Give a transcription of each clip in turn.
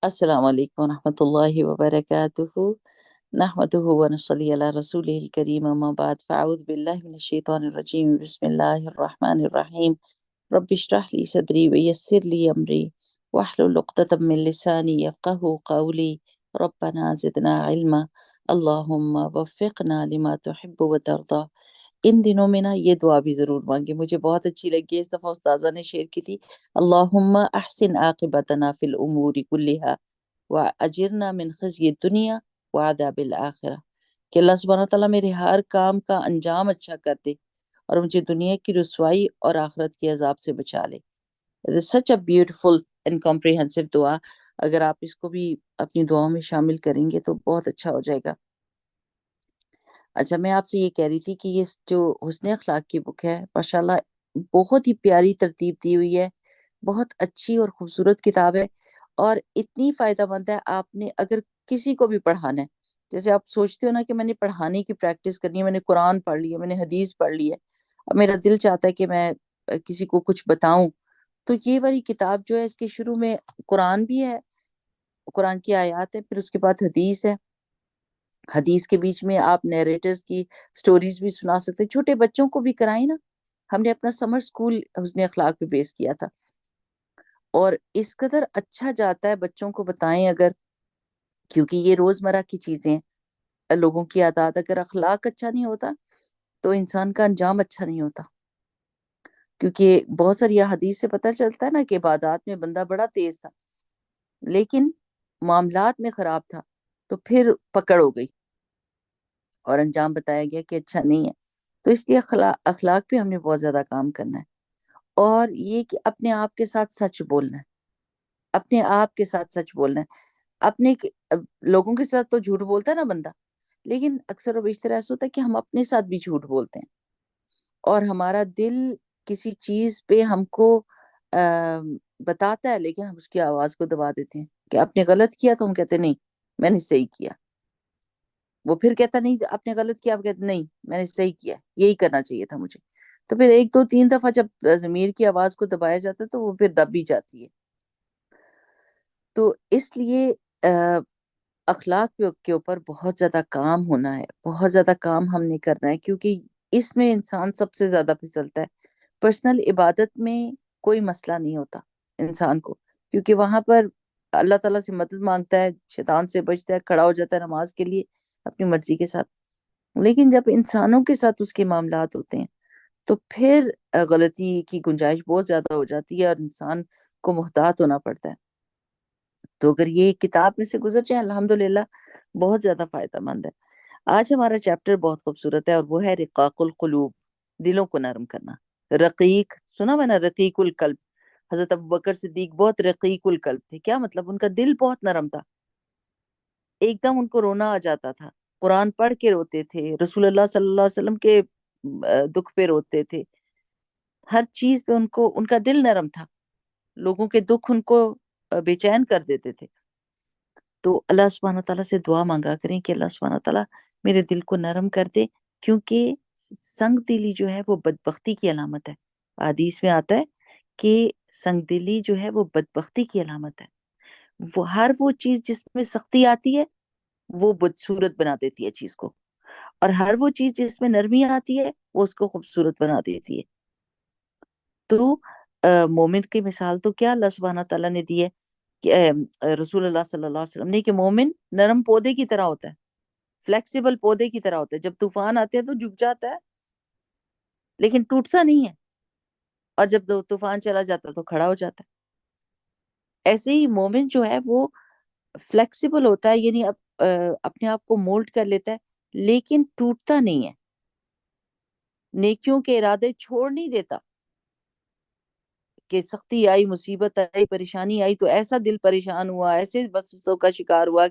السلام علیکم ورحمۃ اللہ وبرکاتہ نحمده ونصلی علی رسوله الکریم اما بعد فاعوذ باللہ من الشیطان الرجیم بسم اللہ الرحمن الرحیم رب اشرح لی صدری ویسر لی امری واحلل عقدۃ من لسانی یفقهوا قولی ربنا زدنا علما اللہم وفقنا لما تحب وترضى۔ ان دنوں میں نا یہ دعا بھی ضرور مانگے، مجھے بہت اچھی لگی ہے، اس دفعہ استاذہ نے شیئر کی تھی۔ اللہم احسن عاقبتنا فی الامور کلہا واجرنا من خزی الدنیا وعذاب الآخرہ، کہ اللہ سبحانہ تعالیٰ میرے ہر کام کا انجام اچھا کر دے اور مجھے دنیا کی رسوائی اور آخرت کے عذاب سے بچا لے۔ It is such a beautiful and comprehensive دعا، اگر آپ اس کو بھی اپنی دعاؤں میں شامل کریں گے تو بہت اچھا ہو جائے گا۔ اچھا، میں آپ سے یہ کہہ رہی تھی کہ یہ جو حسن اخلاق کی بک ہے ماشاءاللہ بہت ہی پیاری ترتیب دی ہوئی ہے، بہت اچھی اور خوبصورت کتاب ہے، اور اتنی فائدہ مند ہے۔ آپ نے اگر کسی کو بھی پڑھانا ہے، جیسے آپ سوچتے ہو نا کہ میں نے پڑھانے کی پریکٹس کرنی ہے، میں نے قرآن پڑھ لی ہے، میں نے حدیث پڑھ لی ہے، اب میرا دل چاہتا ہے کہ میں کسی کو کچھ بتاؤں، تو یہ والی کتاب جو ہے اس کے شروع میں قرآن بھی ہے، قرآن کی آیات ہے، پھر اس کے بعد حدیث ہے، حدیث کے بیچ میں آپ نیریٹرز کی سٹوریز بھی سنا سکتے ہیں، چھوٹے بچوں کو بھی کرائیں نا۔ ہم نے اپنا سمر سکول حسن اخلاق پہ بیس کیا تھا، اور اس قدر اچھا جاتا ہے بچوں کو بتائیں اگر، کیونکہ یہ روزمرہ کی چیزیں ہیں، لوگوں کی عادات، اگر اخلاق اچھا نہیں ہوتا تو انسان کا انجام اچھا نہیں ہوتا۔ کیونکہ بہت ساری حدیث سے پتہ چلتا ہے نا کہ عبادات میں بندہ بڑا تیز تھا لیکن معاملات میں خراب تھا، تو پھر پکڑ ہو گئی اور انجام بتایا گیا کہ اچھا نہیں ہے۔ تو اس لیے اخلاق پہ ہم نے بہت زیادہ کام کرنا ہے، اور یہ کہ اپنے آپ کے ساتھ سچ بولنا ہے، اپنے آپ کے ساتھ سچ بولنا ہے۔ لوگوں کے ساتھ تو جھوٹ بولتا ہے نا بندہ، لیکن اکثر و بیشتر ایسا ہوتا ہے کہ ہم اپنے ساتھ بھی جھوٹ بولتے ہیں، اور ہمارا دل کسی چیز پہ ہم کو بتاتا ہے لیکن ہم اس کی آواز کو دبا دیتے ہیں کہ آپ نے غلط کیا، تو ہم کہتے ہیں نہیں میں نے صحیح کیا۔ وہ پھر کہتا نہیں آپ نے غلط کیا، آپ کہتے نہیں میں نے صحیح کیا، یہی کرنا چاہیے تھا مجھے۔ تو پھر ایک دو تین دفعہ جب ضمیر کی آواز کو دبایا جاتا ہے تو وہ پھر دب بھی جاتی ہے۔ تو اس لیے اخلاق کے اوپر بہت زیادہ کام ہونا ہے، بہت زیادہ کام ہم نے کرنا ہے، کیونکہ اس میں انسان سب سے زیادہ پھسلتا ہے۔ پرسنل عبادت میں کوئی مسئلہ نہیں ہوتا انسان کو، کیونکہ وہاں پر اللہ تعالیٰ سے مدد مانگتا ہے، شیطان سے بچتا ہے، کھڑا ہو جاتا ہے نماز کے لیے اپنی مرضی کے ساتھ۔ لیکن جب انسانوں کے ساتھ اس کے معاملات ہوتے ہیں تو پھر غلطی کی گنجائش بہت زیادہ ہو جاتی ہے اور انسان کو محتاط ہونا پڑتا ہے۔ تو اگر یہ کتاب میں سے گزر جائے الحمدللہ بہت زیادہ فائدہ مند ہے۔ آج ہمارا چیپٹر بہت خوبصورت ہے، اور وہ ہے رقاق القلوب، دلوں کو نرم کرنا۔ رقیق سنا میں نے، رقیق القلب۔ حضرت ابوبکر صدیق بہت رقیق القلب تھے، کیا مطلب؟ ان کا دل بہت نرم تھا، ایک دم ان کو رونا آ جاتا تھا، قرآن پڑھ کے روتے تھے، رسول اللہ صلی اللہ علیہ وسلم کے دکھ پہ روتے تھے، ہر چیز پہ ان کا دل نرم تھا، لوگوں کے دکھ ان کو بے چین کر دیتے تھے۔ تو اللہ سبحانہ تعالیٰ سے دعا مانگا کریں کہ اللہ سبحانہ تعالیٰ میرے دل کو نرم کر دے، کیونکہ سنگ دلی جو ہے وہ بدبختی کی علامت ہے۔ حدیث میں آتا ہے کہ سنگ دلی جو ہے وہ بدبختی کی علامت ہے۔ وہ چیز جس میں سختی آتی ہے وہ بدصورت بنا دیتی ہے چیز کو، اور ہر وہ چیز جس میں نرمی آتی ہے وہ اس کو خوبصورت بنا دیتی ہے۔ تو مومن کی مثال تو کیا اللہ سبحانہ تعالیٰ نے دی ہے کہ رسول اللہ صلی اللہ علیہ وسلم نے، کہ مومن نرم پودے کی طرح ہوتا ہے، فلیکسیبل پودے کی طرح ہوتا ہے، جب طوفان آتے ہیں تو جھک جاتا ہے لیکن ٹوٹتا نہیں ہے، اور جب طوفان چلا جاتا ہے تو کھڑا ہو جاتا ہے۔ ایسے ہی مومن جو ہے وہ فلیکسیبل ہوتا ہے، یعنی اپنے آپ کو مولڈ کر لیتا ہے لیکن ٹوٹتا نہیں ہے، نیکیوں کے ارادے چھوڑ نہیں دیتا، کہ سختی آئی، مصیبت آئی، پریشانی آئی تو ایسا دل پریشان ہوا، ایسے بس کا شکار ہوا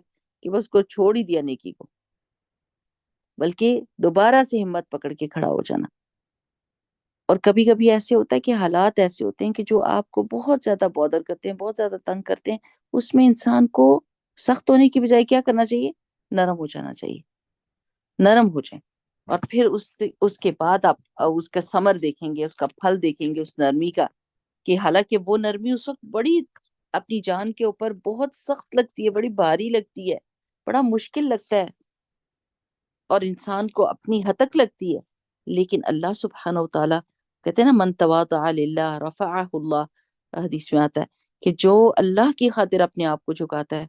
کہ بس کو چھوڑ ہی دیا نیکی کو، بلکہ دوبارہ سے ہمت پکڑ کے کھڑا ہو جانا۔ اور کبھی کبھی ایسے ہوتا ہے کہ حالات ایسے ہوتے ہیں کہ جو آپ کو بہت زیادہ بودر کرتے ہیں، بہت زیادہ تنگ کرتے ہیں، اس میں انسان کو سخت ہونے کی بجائے کیا کرنا چاہیے؟ نرم ہو جانا چاہیے، نرم ہو جائیں، اور پھر اس کے بعد آپ اس کا ثمر دیکھیں گے، اس کا پھل دیکھیں گے اس نرمی کا، کہ حالانکہ وہ نرمی اس وقت بڑی اپنی جان کے اوپر بہت سخت لگتی ہے، بڑی بھاری لگتی ہے، بڑا مشکل لگتا ہے، اور انسان کو اپنی ہتک لگتی ہے، لیکن اللہ سبحانہ و تعالیٰ کہتے ہیں نا، من تواضع للہ رفعہ اللہ، حدیث میں آتا ہے کہ جو اللہ کی خاطر اپنے آپ کو جھکاتا ہے،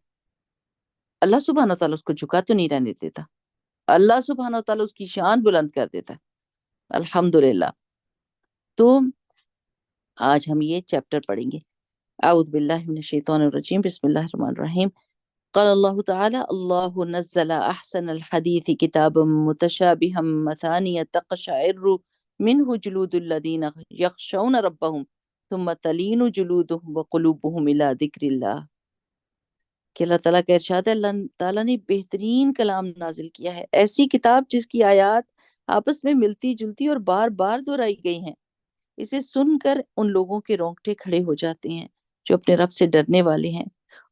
اللہ سبحانہ و تعالیٰ اس کو جھکا تو نہیں رہنے دیتا، اللہ سبحانہ و تعالیٰ اس کی شان بلند کر دیتا ہے۔ الحمدللہ۔ تو آج ہم یہ چیپٹر پڑھیں گے۔ اعوذ باللہ من الشیطان الرجیم، بسم اللہ الرحمن الرحیم۔ قال اللہ تعالی، اللہ نزل احسن الحدیث کتابا متشابہا مثانیہ تقشعر منہ جلود الذین یخشون ربہم ثم تلین جلودہم وقلوبہم الی ذکر اللہ، کہ اللہ تعالیٰ کا ارشاد ہے، اللہ تعالیٰ نے بہترین کلام نازل کیا ہے، ایسی کتاب جس کی آیات آپس میں ملتی جلتی اور بار بار دہرائی گئی ہیں، اسے سن کر ان لوگوں کے رونگٹے کھڑے ہو جاتے ہیں جو اپنے رب سے ڈرنے والے ہیں،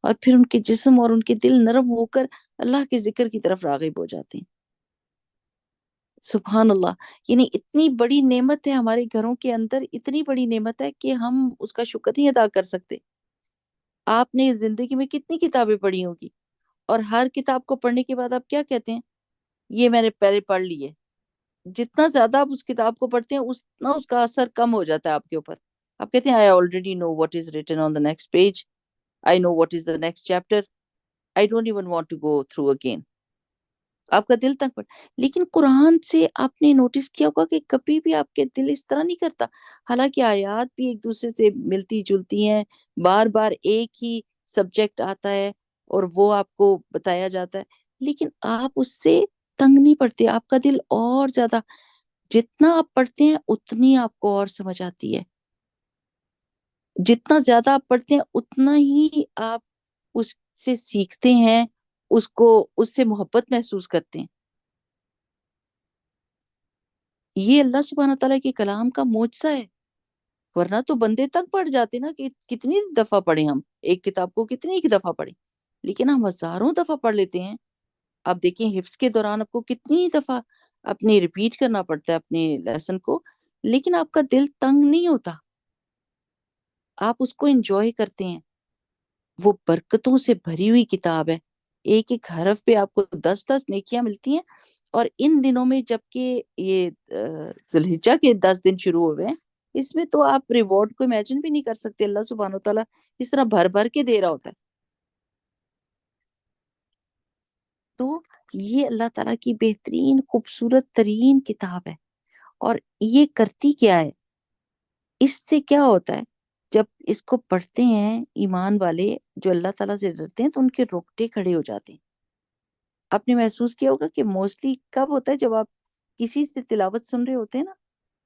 اور پھر ان کے جسم اور ان کے دل نرم ہو کر اللہ کے ذکر کی طرف راغب ہو جاتے ہیں۔ سبحان اللہ، یعنی اتنی بڑی نعمت ہے ہمارے گھروں کے اندر، اتنی بڑی نعمت ہے کہ ہم اس کا شکر نہیں ادا کر سکتے۔ آپ نے زندگی میں کتنی کتابیں پڑھی ہوگی، اور ہر کتاب کو پڑھنے کے بعد آپ کیا کہتے ہیں؟ یہ میں نے پہلے پڑھ لی ہے۔ جتنا زیادہ آپ اس کتاب کو پڑھتے ہیں اتنا اس کا اثر کم ہو جاتا ہے آپ کے اوپر۔ آپ کہتے ہیں I already know what is written on the next page. I know what is the next chapter. I don't even want to go through again. آپ کا دل تنگ پڑ، لیکن قرآن سے آپ نے نوٹس کیا ہوگا کہ کبھی بھی آپ کے دل اس طرح نہیں کرتا، حالانکہ آیات بھی ایک دوسرے سے ملتی جلتی ہیں، بار بار ایک ہی سبجیکٹ آتا ہے اور وہ آپ کو بتایا جاتا ہے، لیکن آپ اس سے تنگ نہیں پڑتے، آپ کا دل اور زیادہ، جتنا آپ پڑھتے ہیں اتنی آپ کو اور سمجھ آتی ہے، جتنا زیادہ آپ پڑھتے ہیں اتنا ہی آپ اس سے سیکھتے ہیں، اس کو، اس سے محبت محسوس کرتے ہیں۔ یہ اللہ سبحانہ تعالیٰ کے کلام کا معجزہ ہے، ورنہ تو بندے تک پڑھ جاتے نا کہ کتنی دفعہ پڑھیں ہم ایک کتاب کو، کتنی ایک دفعہ پڑھیں، لیکن ہم ہزاروں دفعہ پڑھ لیتے ہیں۔ آپ دیکھیں حفظ کے دوران آپ کو کتنی دفعہ اپنے ریپیٹ کرنا پڑتا ہے اپنے لیسن کو، لیکن آپ کا دل تنگ نہیں ہوتا، آپ اس کو انجوائے کرتے ہیں۔ وہ برکتوں سے بھری ہوئی کتاب ہے، ایک ایک حرف پہ آپ کو 10 نیکیاں ملتی ہیں، اور ان دنوں میں جب کہ یہ ذی الحجہ کے 10 دن شروع ہوئے ہیں، اس میں تو آپ ریوارڈ کو امیجن بھی نہیں کر سکتے، اللہ سبحانہ وتعالیٰ اس طرح بھر بھر کے دے رہا ہوتا ہے۔ تو یہ اللہ تعالیٰ کی بہترین خوبصورت ترین کتاب ہے، اور یہ کرتی کیا ہے، اس سے کیا ہوتا ہے، جب اس کو پڑھتے ہیں ایمان والے جو اللہ تعالیٰ سے ڈرتے ہیں تو ان کے روکٹے کھڑے ہو جاتے ہیں۔ آپ نے محسوس کیا ہوگا کہ موسٹلی کب ہوتا ہے، جب آپ کسی سے تلاوت سن رہے ہوتے ہیں نا،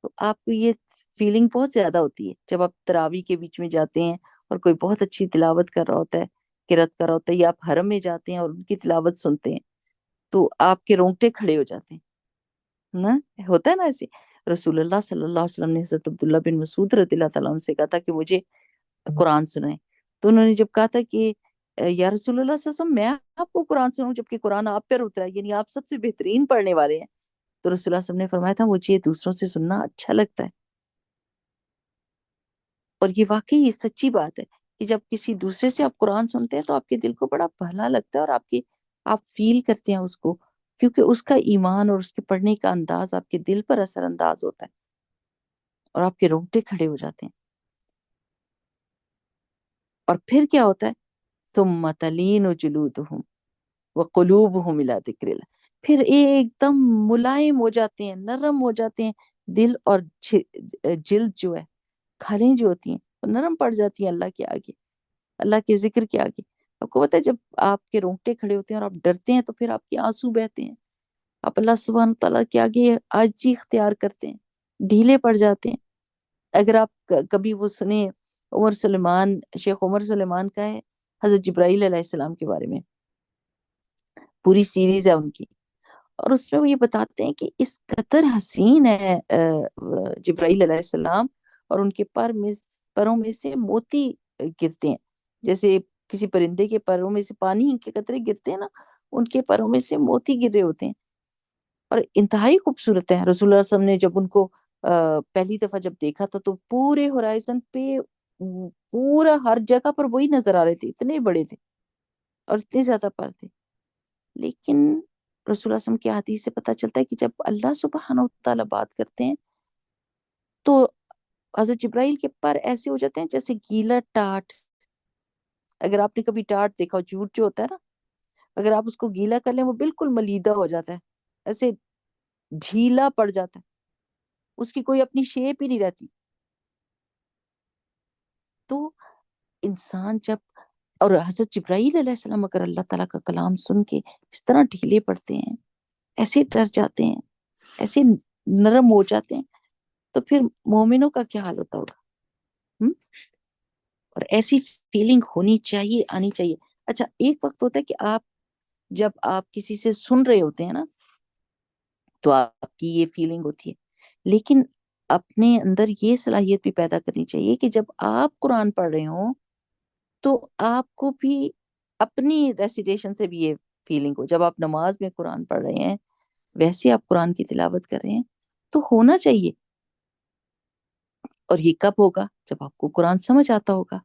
تو آپ کو یہ فیلنگ بہت زیادہ ہوتی ہے جب آپ تراویح کے بیچ میں جاتے ہیں اور کوئی بہت اچھی تلاوت کر رہا ہوتا ہے، قرات کر رہا ہوتا ہے، یا آپ حرم میں جاتے ہیں اور ان کی تلاوت سنتے ہیں تو آپ کے رونگٹے کھڑے ہو جاتے ہیں نا، ہوتا ہے نا ایسے۔ رسول اللہ صلی اللہ علیہ وسلم نے حضرت عبداللہ بن مسعود رضی اللہ تعالیٰ عنہ سے کہا تھا کہ مجھے قرآن سنائیں، تو انہوں نے جب کہا تھا کہ یا رسول اللہ صلی اللہ علیہ وسلم، میں آپ کو قرآن سناؤں جبکہ قرآن آپ پر اترا ہے، یعنی آپ سب سے بہترین پڑھنے والے ہیں، تو رسول اللہ صلی اللہ علیہ وسلم نے فرمایا تھا مجھے دوسروں سے سننا اچھا لگتا ہے، اور یہ واقعی یہ سچی بات ہے کہ جب کسی دوسرے سے آپ قرآن سنتے ہیں تو آپ کے دل کو بڑا بھلا لگتا ہے، اور آپ فیل کرتے ہیں اس کو، کیونکہ اس کا ایمان اور اس کے پڑھنے کا انداز آپ کے دل پر اثر انداز ہوتا ہے، اور آپ کے رونگٹے کھڑے ہو جاتے ہیں۔ اور پھر کیا ہوتا ہے، ثم تلین جلودہم وقلوبہم الی ذکر اللہ، پھر ایک دم ملائم ہو جاتے ہیں، نرم ہو جاتے ہیں، دل اور جلد جو ہے، کھالیں جو ہوتی ہیں وہ نرم پڑ جاتی ہیں اللہ کے آگے، اللہ کے ذکر کے آگے۔ آپ کو پتہ ہے جب آپ کے رونگٹے کھڑے ہوتے ہیں اور آپ ڈرتے ہیں تو پھر آپ کے آنسو بہتے ہیں، آپ اللہ سبحانہ تعالیٰ کے آگے عاجزی اختیار کرتے ہیں، ڈھیلے پڑ جاتے ہیں۔ اگر آپ کبھی وہ سنیں، عمر سلیمان، شیخ عمر سلیمان کا ہے حضرت جبرائیل علیہ السلام کے بارے میں، پوری سیریز ہے ان کی، اور اس میں وہ یہ بتاتے ہیں کہ اس قدر حسین ہے جبرائیل علیہ السلام، اور ان کے پروں میں سے موتی گرتے ہیں، جیسے کسی پرندے کے پروں میں سے پانی کے قطرے گرتے ہیں نا، ان کے پروں میں سے موتی گر رہے ہوتے ہیں، اور انتہائی خوبصورت ہے۔ رسول اللہ صلی اللہ علیہ وسلم نے جب ان کو پہلی دفعہ جب دیکھا تھا تو پورے ہورائزن پہ پورا ہر جگہ پر وہی نظر آ رہے تھے، اتنے بڑے تھے اور اتنے زیادہ پر تھے. لیکن رسول اللہ صلی اللہ علیہ وسلم کی حدیث سے پتہ چلتا ہے کہ جب اللہ سبحانہ و تعالیٰ بات کرتے ہیں تو حضرت جبرائیل کے پر ایسے ہو جاتے ہیں جیسے گیلا ٹاٹ. اگر آپ نے کبھی ٹاٹ دیکھا ہو، جھوٹ جو ہوتا ہے نا، اگر آپ اس کو گیلا کر لیں وہ بالکل ملیدہ ہو جاتا ہے، ایسے ڈھیلا پڑ جاتا ہے، اس کی کوئی اپنی شیپ ہی نہیں رہتی. تو انسان جب، اور حضرت جبرائیل علیہ السلام اگر اللہ تعالیٰ کا کلام سن کے اس طرح ڈھیلے پڑتے ہیں، ایسے ڈر جاتے ہیں، ایسے نرم ہو جاتے ہیں، تو پھر مومنوں کا کیا حال ہوتا ہوگا. ہم؟ اور ایسی فیلنگ ہونی چاہیے، آنی چاہیے. اچھا، ایک وقت ہوتا ہے کہ آپ جب آپ کسی سے سن رہے ہوتے ہیں نا تو آپ کی یہ فیلنگ ہوتی ہے، لیکن اپنے اندر یہ صلاحیت بھی پیدا کرنی چاہیے کہ جب آپ قرآن پڑھ رہے ہوں تو آپ کو بھی اپنی ریسیٹیشن سے بھی یہ فیلنگ ہو. جب آپ نماز میں قرآن پڑھ رہے ہیں، ویسے آپ قرآن کی تلاوت کر رہے ہیں تو ہونا چاہیے. اور یہ کب ہوگا؟ جب آپ کو قرآن سمجھ آتا ہوگا.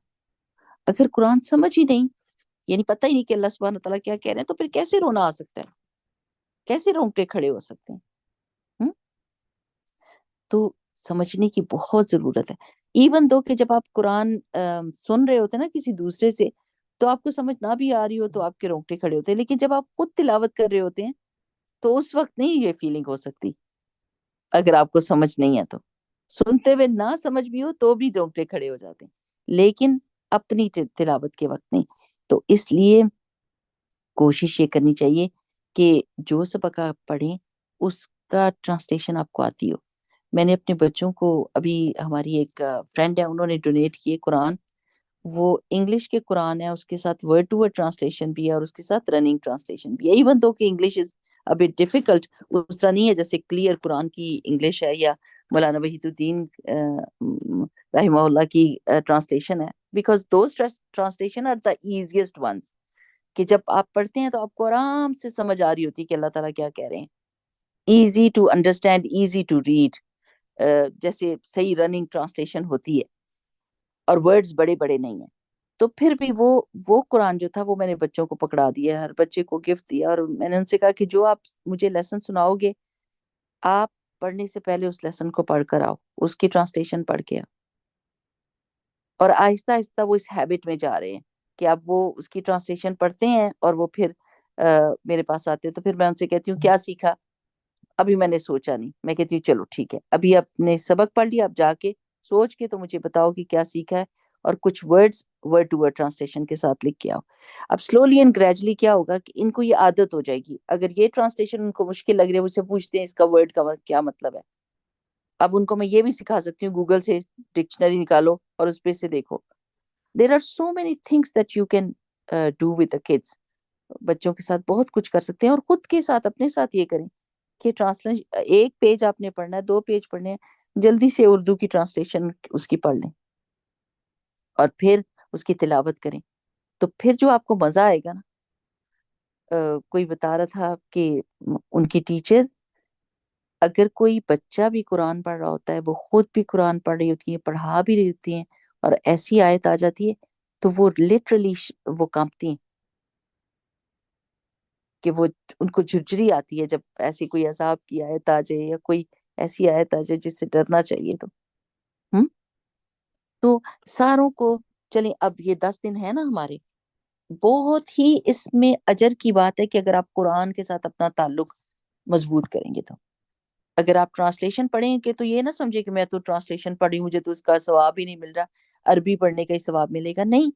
اگر قرآن سمجھ ہی نہیں، یعنی پتہ ہی نہیں کہ اللہ سبحانہ تعالیٰ کیا کہہ رہے ہیں، تو پھر کیسے رونا آ سکتا ہے، کیسے رونگٹے کھڑے ہو سکتے ہیں. ہم؟ تو سمجھنے کی بہت ضرورت ہے. ایون دو کہ جب آپ قرآن سن رہے ہوتے ہیں نا کسی دوسرے سے، تو آپ کو سمجھ نہ بھی آ رہی ہو تو آپ کے رونگٹے کھڑے ہوتے ہیں، لیکن جب آپ خود تلاوت کر رہے ہوتے ہیں تو اس وقت نہیں یہ فیلنگ ہو سکتی. اگر آپ کو سمجھ نہیں ہے تو سنتے ہوئے نہ سمجھ بھی ہو تو بھی رونگٹے کھڑے ہو جاتے ہیں، لیکن اپنی تلاوت کے وقت نہیں. تو اس لیے کوشش یہ کرنی چاہیے کہ جو سبق آپ پڑھیں اس کا ٹرانسلیشن آپ کو آتی ہو. میں نے اپنے بچوں کو، ابھی ہماری ایک فرینڈ ہے، انہوں نے ڈونیٹ کیے قرآن. وہ انگلش کے قرآن ہے، اس کے ساتھ ورڈ ٹو ورڈ ٹرانسلیشن بھی ہے اور اس کے ساتھ رننگ ٹرانسلیشن بھی ہے. ایون دو کہ English is a bit difficult, اس طرح نہیں ہے جیسے کلیئر قرآن کی انگلش ہے یا مولانا وحید الدین رحمہ اللہ کی ٹرانسلیشن ہے، because those translation are the easiest ones, کہ جب آپ پڑھتے ہیں تو آپ کو آرام سے سمجھ آ رہی ہوتی ہے کہ اللہ تعالیٰ کیا کہہ رہے ہیں. Easy to understand, easy to read, جیسے صحیح رننگ ٹرانسلیشن ہوتی ہے اور ورڈز بڑے بڑے نہیں ہیں. تو پھر بھی وہ قرآن جو تھا وہ میں نے بچوں کو پکڑا دیا، ہر بچے کو گفٹ دیا، اور میں نے ان سے کہا کہ جو آپ مجھے لیسن سناؤ گے، آپ پڑھنے سے پہلے اس لیسن کو پڑھ کر آؤ، اس کی ٹرانسلیشن پڑھ کے آؤ. اور آہستہ آہستہ وہ اس ہیبٹ میں جا رہے ہیں کہ اب وہ اس کی ٹرانسلیشن پڑھتے ہیں اور وہ پھر میرے پاس آتے ہیں. تو پھر میں ان سے کہتی ہوں کیا سیکھا؟ ابھی میں نے سوچا نہیں. میں کہتی ہوں چلو ٹھیک ہے، ابھی آپ نے سبق پڑھ لیا، اب جا کے سوچ کے تو مجھے بتاؤ کہ کیا سیکھا ہے، اور کچھ words word to word translation کے ساتھ لکھ کے آؤ. اب سلولی اینڈ گریجولی کیا ہوگا کہ ان کو یہ عادت ہو جائے گی. اگر یہ ٹرانسلیشن ان کو مشکل لگ رہی ہے، مجھ سے پوچھتے ہیں اس کا ورڈ کا کیا مطلب ہے. اب ان کو میں یہ بھی سکھا سکتی ہوں، گوگل سے ڈکشنری نکالو اور اس پہ سے دیکھو. There are so many things that you can do with the kids. بچوں کے ساتھ بہت کچھ کر سکتے ہیں، اور خود کے ساتھ اپنے ساتھ یہ کریں کہ ٹرانسلیشن ایک پیج آپ نے پڑھنا ہے، 2 پیج پڑھنے ہیں، جلدی سے اردو کی ٹرانسلیشن اس کی پڑھ لیں اور پھر اس کی تلاوت کریں. تو پھر جو آپ کو مزہ آئے گا نا، کوئی بتا رہا تھا کہ ان کی ٹیچر، اگر کوئی بچہ بھی قرآن پڑھ رہا ہوتا ہے، وہ خود بھی قرآن پڑھ رہی ہوتی ہیں، پڑھا بھی رہی ہوتی ہیں، اور ایسی آیت آ جاتی ہے تو وہ لٹرلی وہ کانپتی ہیں کہ وہ ان کو جھرجھری آتی ہے جب ایسی کوئی عذاب کی آیت آ جائے یا کوئی ایسی آیت آ جائے جس سے ڈرنا چاہیے. تو ہم تو ساروں کو، چلیں اب یہ 10 دن ہے نا ہمارے، بہت ہی اس میں اجر کی بات ہے کہ اگر آپ قرآن کے ساتھ اپنا تعلق مضبوط کریں گے. تو اگر آپ ٹرانسلیشن پڑھیں گے تو یہ نہ سمجھے کہ میں تو ٹرانسلیشن پڑھی، مجھے تو اس کا ثواب ہی نہیں مل رہا، عربی پڑھنے کا ہی ثواب ملے گا. نہیں،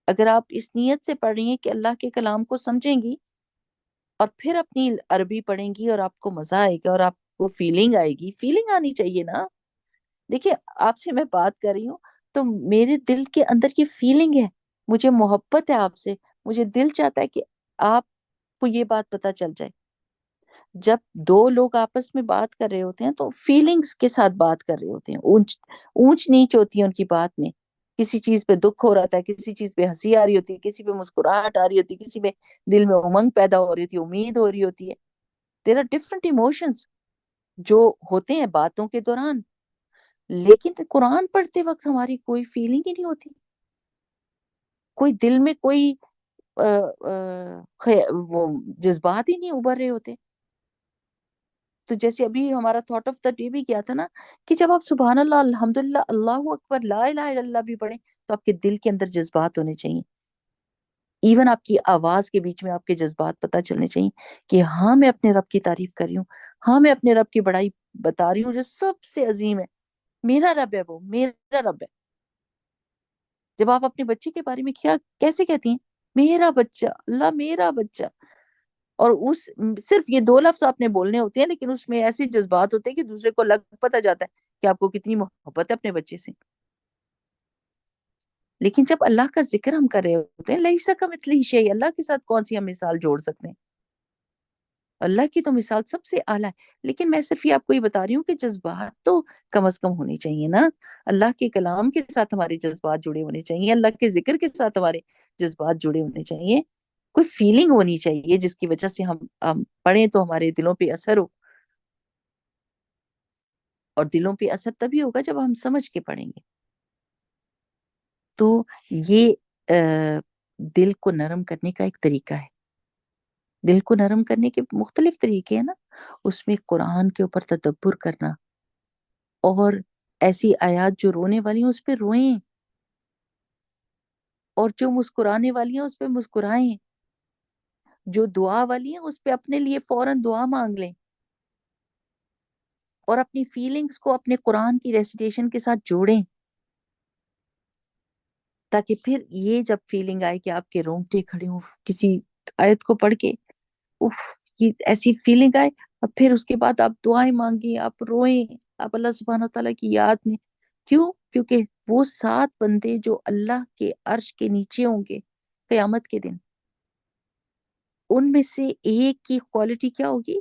اگر آپ اس نیت سے پڑھ رہی ہیں کہ اللہ کے کلام کو سمجھیں گی اور پھر اپنی عربی پڑھیں گی اور آپ کو مزہ آئے گا اور آپ کو فیلنگ آئے گی. فیلنگ آنی چاہیے نا. دیکھیے، آپ سے میں بات کر رہی ہوں تو میرے دل کے اندر کی فیلنگ ہے، مجھے محبت ہے آپ سے، مجھے دل چاہتا ہے کہ آپ کو یہ بات پتہ چل جائے. جب 2 لوگ آپس میں بات کر رہے ہوتے ہیں تو فیلنگز کے ساتھ بات کر رہے ہوتے ہیں، اونچ نیچ ہوتی ہے ان کی بات میں. کسی چیز پہ دکھ ہو رہا ہے، کسی چیز پہ ہنسی آ رہی ہوتی ہے، کسی پہ مسکراہٹ آ رہی ہوتی ہے، کسی پہ دل میں امنگ پیدا ہو رہی ہوتی ہے، امید ہو رہی ہوتی ہے. دیر آر ڈفرنٹ ایموشنز جو ہوتے ہیں باتوں کے دوران. لیکن قرآن پڑھتے وقت ہماری کوئی فیلنگ ہی نہیں ہوتی، کوئی دل میں کوئی وہ جذبات ہی نہیں ابھر رہے ہوتے. تو جیسے ابھی ہمارا تھاٹ آف دا ڈے بھی کیا تھا نا، کہ جب آپ سبحان اللہ، الحمدللہ، اللہ اکبر، لا الہ الا اللہ بھی پڑھیں تو آپ کے دل کے اندر جذبات ہونے چاہیے. ایون آپ کی آواز کے بیچ میں آپ کے جذبات پتہ چلنے چاہیے کہ ہاں میں اپنے رب کی تعریف کر رہی ہوں، ہاں میں اپنے رب کی بڑائی بتا رہی ہوں جو سب سے عظیم ہے. میرا رب ہے، وہ میرا رب ہے. جب آپ اپنے بچے کے بارے میں کیا کیسے کہتی ہیں، میرا بچہ، اللہ میرا بچہ. اور صرف یہ دو لفظ آپ نے بولنے ہوتے ہیں، لیکن اس میں ایسے جذبات ہوتے ہیں کہ دوسرے کو پتہ جاتا ہے کہ آپ کو کتنی محبت ہے اپنے بچے سے. لیکن جب اللہ کا ذکر ہم کر رہے ہوتے ہیں، لیسا کمثلہ شیء، اللہ کے ساتھ کون سی ہم مثال جوڑ سکتے ہیں؟ اللہ کی تو مثال سب سے اعلیٰ ہے. لیکن میں صرف یہ آپ کو یہ بتا رہی ہوں کہ جذبات تو کم از کم ہونے چاہیے نا. اللہ کے کلام کے ساتھ ہمارے جذبات جڑے ہونے چاہیے، اللہ کے ذکر کے ساتھ ہمارے جذبات جڑے ہونے چاہیے. کوئی فیلنگ ہونی چاہیے جس کی وجہ سے ہم پڑھیں تو ہمارے دلوں پہ اثر ہو. اور دلوں پہ اثر تبھی ہوگا جب ہم سمجھ کے پڑھیں گے. تو یہ دل کو نرم کرنے کا ایک طریقہ ہے. دل کو نرم کرنے کے مختلف طریقے ہیں نا. اس میں قرآن کے اوپر تدبر کرنا، اور ایسی آیات جو رونے والی ہیں اس پہ روئیں، اور جو مسکرانے والی ہیں اس پہ مسکرائیں، جو دعا والی ہیں اس پہ اپنے لیے فوراً دعا مانگ لیں، اور اپنی فیلنگز کو اپنے قرآن کی ریسیٹیشن کے ساتھ جوڑیں، تاکہ پھر یہ جب فیلنگ آئے کہ آپ کے رونگٹے کھڑے ہوں کسی آیت کو پڑھ کے، اف، یہ ایسی فیلنگ آئے، اور پھر اس کے بعد آپ دعائیں مانگیں، آپ روئیں، آپ اللہ سبحانہ وتعالیٰ کی یاد میں. کیوں؟ کیونکہ وہ 7 بندے جو اللہ کے عرش کے نیچے ہوں گے قیامت کے دن، ان میں سے ایک کی کوالٹی کیا ہوگی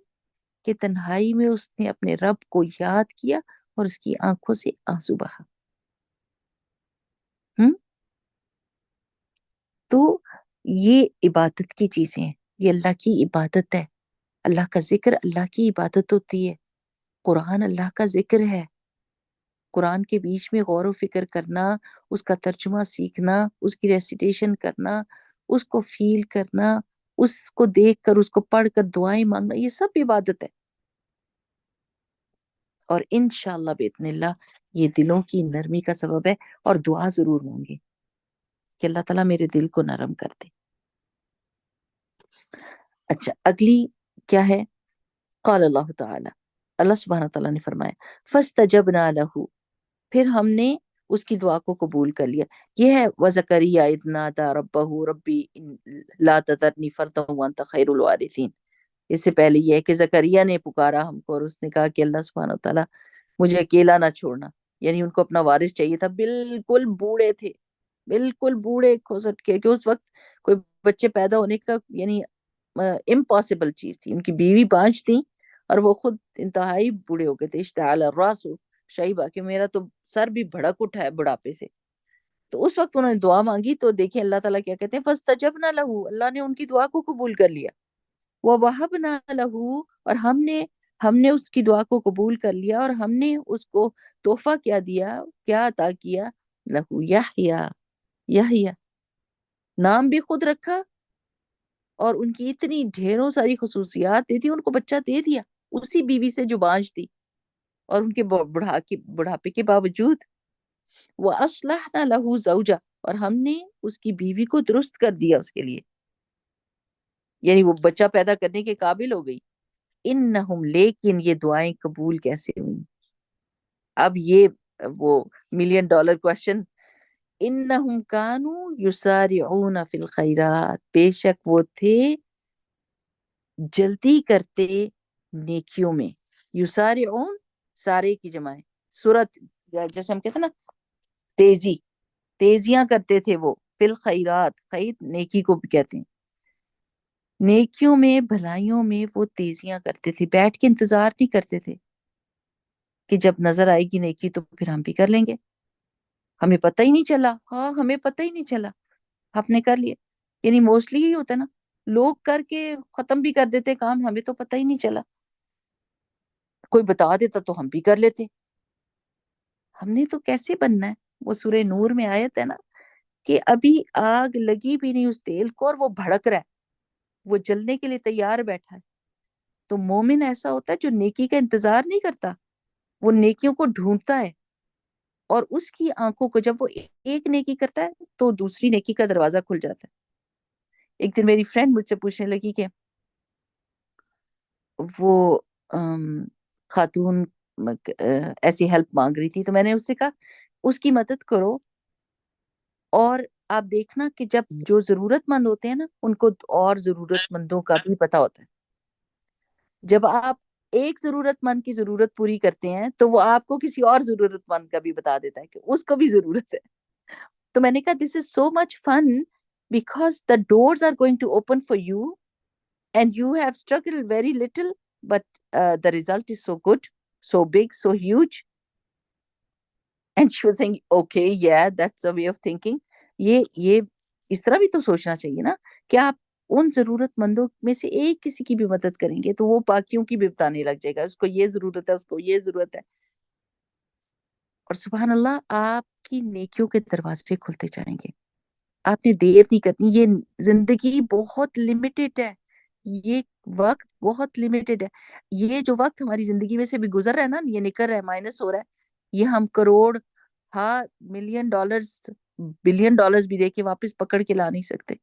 کہ تنہائی میں اس نے اپنے رب کو یاد کیا اور اس کی آنکھوں سے آنسو بہا. ہم؟ تو یہ عبادت کی چیزیں ہیں، یہ اللہ کی عبادت ہے. اللہ کا ذکر اللہ کی عبادت ہوتی ہے. قرآن اللہ کا ذکر ہے. قرآن کے بیچ میں غور و فکر کرنا، اس کا ترجمہ سیکھنا، اس کی ریسیٹیشن کرنا، اس کو فیل کرنا، اس کو دیکھ کر، اس کو پڑھ کر دعائیں مانگنا، یہ سب عبادت ہے. اور انشاءاللہ باذن اللہ یہ دلوں کی نرمی کا سبب ہے. اور دعا ضرور مانگے کہ اللہ تعالیٰ میرے دل کو نرم کر دے. اچھا، اگلی کیا ہے؟ قال اللہ تعالی، اللہ سبحانہ تعالیٰ نے فرمایا فاستجبنا لہ، پھر ہم نے اس کی دعا کو قبول کر لیا. یہ ہے وزکریا اذ نادى ربہ ربی لا تذرنی فردا وانت خیر الوارثین. اس سے پہلے یہ ہے کہ زکریا نے پکارا ہم کو، اور اس نے کہا کہ اللہ سبحانہ تعالیٰ مجھے اکیلا نہ چھوڑنا. یعنی ان کو اپنا وارث چاہیے تھا. بالکل بوڑھے تھے، بالکل بوڑھے کھوسٹ کے، کہ اس وقت کوئی بچے پیدا ہونے کا یعنی امپاسبل چیز تھی. ان کی بیوی 5 تھیں اور وہ خود انتہائی بوڑھے ہو گئے تھے. اشتعال الراس شیبہ، کہ میرا تو سر بھی بھڑک اٹھا ہے بڑھاپے سے. تو اس وقت انہوں نے دعا مانگی تو دیکھیں اللہ تعالیٰ کیا کہتے ہیں فاستجبنا لہ، اللہ نے ان کی دعا کو قبول کر لیا. وَوَهَبْنَا لَهُ، اور ہم نے اس کی دعا کو قبول کر لیا، اور ہم نے اس کو تحفہ کیا دیا، کیا عطا کیا، لہو یحییٰ، یحییٰ نام بھی خود رکھا، اور ان کی اتنی ڈھیروں ساری خصوصیات دی تھی، ان کو بچہ دے دیا اسی بیوی سے جو بانج تھی، اور ان کے بڑھاپے کے باوجود. وَأَصْلَحْنَا لَهُ زَوْجَهُ، اور ہم نے اس کی بیوی کو درست کر دیا اس کے لیے، یعنی وہ بچہ پیدا کرنے کے قابل ہو گئی. انہم، لیکن یہ دعائیں قبول کیسے ہوئیں؟ اب یہ وہ $1,000,000 کوشچن. انہم کانوا یسارعون فی الخیرات، بے شک وہ تھے جلدی کرتے نیکیوں میں. یسارعون، سارے کی جمع ہے، سورت، جیسے ہم کہتے ہیں نا تیزی، تیزیاں کرتے تھے وہ. فی الخیرات، خیر نیکی کو بھی کہتے ہیں. نیکیوں میں، بھلائیوں میں وہ تیزیاں کرتے تھے، بیٹھ کے انتظار نہیں کرتے تھے کہ جب نظر آئے گی نیکی تو پھر ہم بھی کر لیں گے. ہمیں پتہ ہی نہیں چلا، ہاں ہمیں پتہ ہی نہیں چلا، آپ نے کر لیا. یعنی موسٹلی یہی ہوتا ہے نا، لوگ کر کے ختم بھی کر دیتے کام، ہمیں تو پتہ ہی نہیں چلا. کوئی بتا دیتا تو ہم بھی کر لیتے. ہم نے تو کیسے بننا ہے؟ وہ سورہ نور میں آیت ہے نا کہ ابھی آگ لگی بھی نہیں اس تیل کو اور وہ بھڑک رہا ہے، وہ جلنے کے لیے تیار بیٹھا ہے۔ تو مومن ایسا ہوتا ہے جو نیکی کا انتظار نہیں کرتا، وہ نیکیوں کو ڈھونڈتا ہے، اور اس کی آنکھوں کو جب وہ ایک نیکی کرتا ہے تو دوسری نیکی کا دروازہ کھل جاتا ہے۔ ایک دن میری فرینڈ مجھ سے پوچھنے لگی کہ وہ ام، خاتون ایسی ہیلپ مانگ رہی تھی، تو میں نے اس سے کہا اس کی مدد کرو، اور آپ دیکھنا کہ جب جو ضرورت مند ہوتے ہیں نا ان کو اور ضرورت مندوں کا بھی پتا ہوتا ہے۔ جب آپ ایک ضرورت مند کی ضرورت پوری کرتے ہیں تو وہ آپ کو کسی اور ضرورت مند کا بھی بتا دیتا ہے کہ اس کو بھی ضرورت ہے۔ تو میں نے کہا this is so much fun because the doors are going to open for you and you have struggle very little but the result is so good, so big, so huge. And she was saying, okay, yeah, that's a way of thinking. یہ اس طرح بھی تو سوچنا چاہیے نا کہ آپ ان ضرورت مندوں میں سے ایک کسی کی بھی مدد کریں گے تو وہ باقیوں کی بھی بتانے لگ جائے گا، اس کو یہ ضرورت ہے، اس کو یہ ضرورت ہے، اور سبحان اللہ آپ کی نیکیوں کے دروازے کھلتے جائیں گے۔ آپ نے دیر نہیں کرنی، یہ زندگی بہت لمیٹڈ ہے، یہ وقت بہت لمیٹڈ ہے۔ یہ جو وقت ہماری زندگی میں سے بھی گزر رہا ہے نا، یہ نکل رہا ہے، مائنس ہو رہا ہے، یہ ہم کروڑ، ہاں، ملین ڈالرز، بلین ڈالرز بھی دے کے واپس پکڑ کے لا نہیں سکتے۔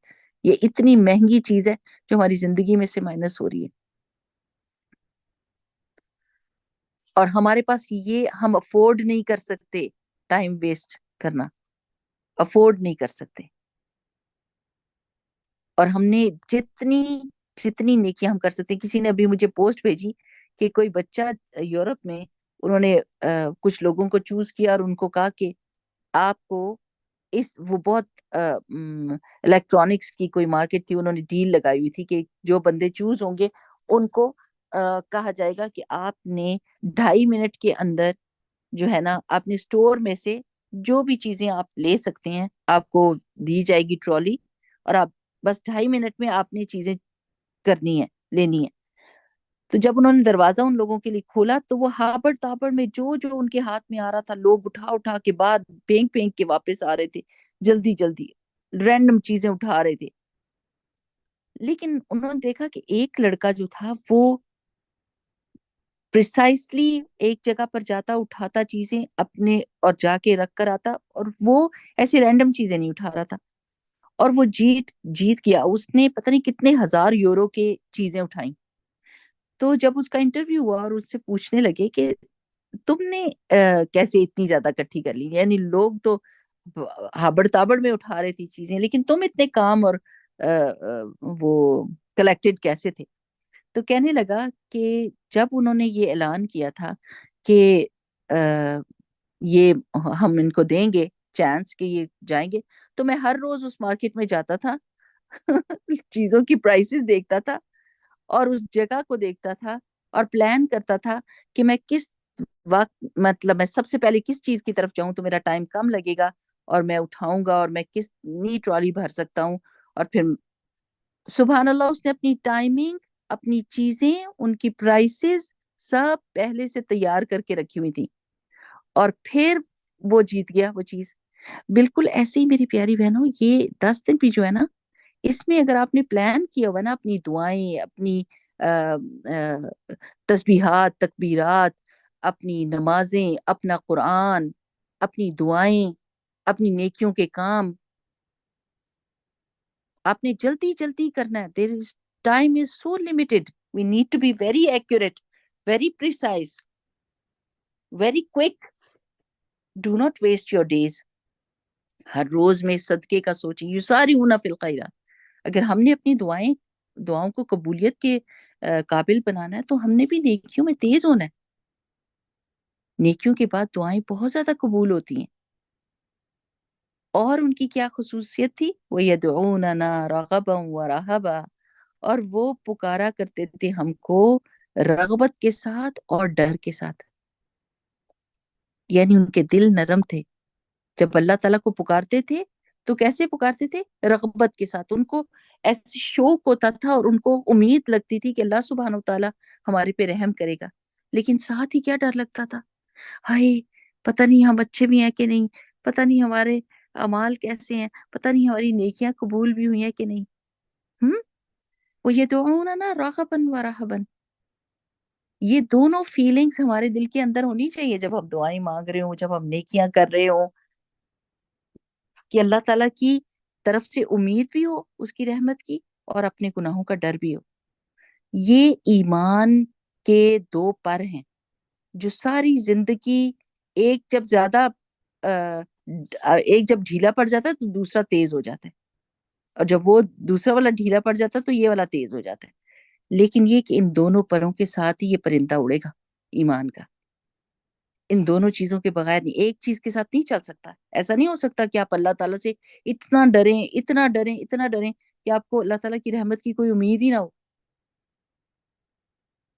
یہ اتنی مہنگی چیز ہے جو ہماری زندگی میں سے مائنس ہو رہی ہے، اور ہمارے پاس یہ ہم افورڈ نہیں کر سکتے ٹائم ویسٹ کرنا، افورڈ نہیں کر سکتے۔ اور ہم نے جتنی جتنی نیکیاں ہم کر سکتے ہیں، کسی نے ابھی مجھے پوسٹ بھیجی کہ کوئی بچہ یورپ میں، انہوں نے کچھ لوگوں کو چوز کیا اور ان کو کہا کہ آپ کو وہ بہت الیکٹرانکس کی کوئی مارکیٹ تھی، انہوں نے ڈیل لگائی ہوئی تھی کہ جو بندے چوز ہوں گے ان کو کہا جائے گا کہ آپ نے 2.5 منٹ کے اندر جو ہے نا اپنے اسٹور میں سے جو بھی چیزیں آپ لے سکتے ہیں آپ کو دی جائے گی ٹرالی، اور آپ بس 2.5 منٹ میں آپ نے چیزیں کرنی ہے، لینی ہے۔ تو جب انہوں نے دروازہ ان لوگوں کے لیے کھولا تو وہ ہابڑ تابڑ میں جو جو ان کے ہاتھ میں آ رہا تھا، لوگ اٹھا اٹھا کے باہر پھینک پھینک کے واپس آ رہے تھے، جلدی جلدی رینڈم چیزیں اٹھا رہے تھے۔ لیکن انہوں نے دیکھا کہ ایک لڑکا جو تھا وہ پریسائسلی ایک جگہ پر جاتا، اٹھاتا چیزیں اپنے اور جا کے رکھ کر آتا، اور وہ ایسے رینڈم چیزیں نہیں اٹھا رہا تھا، اور وہ جیت گیا، اس نے پتہ نہیں کتنے ہزار یورو کے چیزیں اٹھائیں۔ تو جب اس کا انٹرویو ہوا اور اس سے پوچھنے لگے کہ تم نے کیسے اتنی زیادہ اکٹھی کر لی، یعنی لوگ تو ہابڑ تابڑ میں اٹھا رہی تھی چیزیں، لیکن تم اتنے کام اور وہ کلیکٹڈ کیسے تھے؟ تو کہنے لگا کہ جب انہوں نے یہ اعلان کیا تھا کہ یہ ہم ان کو دیں گے چانس کہ یہ جائیں گے، تو میں ہر روز اس مارکیٹ میں جاتا تھا چیزوں کی پرائسز دیکھتا تھا اور اس جگہ کو دیکھتا تھا اور پلان کرتا تھا کہ میں کس وقت، مطلب میں سب سے پہلے کس چیز کی طرف جاؤں تو میرا ٹائم کم لگے گا اور میں اٹھاؤں گا، اور میں کس نئی ٹرالی بھر سکتا ہوں، اور پھر سبحان اللہ اس نے اپنی ٹائمنگ، اپنی چیزیں، ان کی پرائسز سب پہلے سے تیار کر کے رکھی ہوئی تھی، اور پھر وہ جیت گیا وہ چیز۔ بالکل ایسے ہی میری پیاری بہنوں، یہ 10 دن بھی جو ہے نا، اس میں اگر آپ نے پلان کیا ہوا نا، اپنی دعائیں، اپنی تسبیحات، تکبیرات، اپنی نمازیں، اپنا قرآن، اپنی دعائیں، اپنی نیکیوں کے کام، آپ نے جلدی جلدی کرنا ہے۔ There is time is so limited, we need to be very accurate, very precise, very quick. Do not waste your days. ہر روز میں صدقے کا سوچیں، یسارعون فی الخیرات۔ اگر ہم نے اپنی دعاؤں کو قبولیت کے قابل بنانا ہے تو ہم نے بھی نیکیوں میں تیز ہونا ہے۔ نیکیوں کے بعد دعائیں بہت زیادہ قبول ہوتی ہیں، اور ان کی کیا خصوصیت تھی؟ وَيَدْعُونَنَا رَغَبًا وَرَهَبًا، اور وہ پکارا کرتے تھے ہم کو رغبت کے ساتھ اور ڈر کے ساتھ، یعنی ان کے دل نرم تھے۔ جب اللہ تعالیٰ کو پکارتے تھے تو کیسے پکارتے تھے؟ رغبت کے ساتھ، ان کو ایسی شوق ہوتا تھا اور ان کو امید لگتی تھی کہ اللہ سبحانہ و تعالیٰ ہمارے پہ رحم کرے گا، لیکن ساتھ ہی کیا ڈر لگتا تھا؟ ہائے پتہ نہیں ہم اچھے بھی ہیں کہ نہیں، پتہ نہیں ہمارے اعمال کیسے ہیں، پتہ نہیں ہماری نیکیاں قبول بھی ہوئی ہیں کہ نہیں۔ ہم وہ یدعون نا رغبا ورہبا، یہ دونوں فیلنگز ہمارے دل کے اندر ہونی چاہیے جب ہم دعائیں مانگ رہے ہوں، جب ہم نیکیاں کر رہے ہوں، کہ اللہ تعالیٰ کی طرف سے امید بھی ہو اس کی رحمت کی، اور اپنے گناہوں کا ڈر بھی ہو۔ یہ ایمان کے دو پر ہیں جو ساری زندگی، ایک جب زیادہ ایک جب ڈھیلا پڑ جاتا ہے تو دوسرا تیز ہو جاتا ہے، اور جب وہ دوسرا والا ڈھیلا پڑ جاتا ہے تو یہ والا تیز ہو جاتا ہے۔ لیکن یہ کہ ان دونوں پروں کے ساتھ ہی یہ پرندہ اڑے گا ایمان کا، ان دونوں چیزوں کے بغیر نہیں، ایک چیز کے ساتھ نہیں چل سکتا۔ ایسا نہیں ہو سکتا کہ آپ اللہ تعالیٰ سے اتنا ڈریں اتنا ڈریں اتنا ڈریں کہ آپ کو اللہ تعالیٰ کی رحمت کی کوئی امید ہی نہ ہو،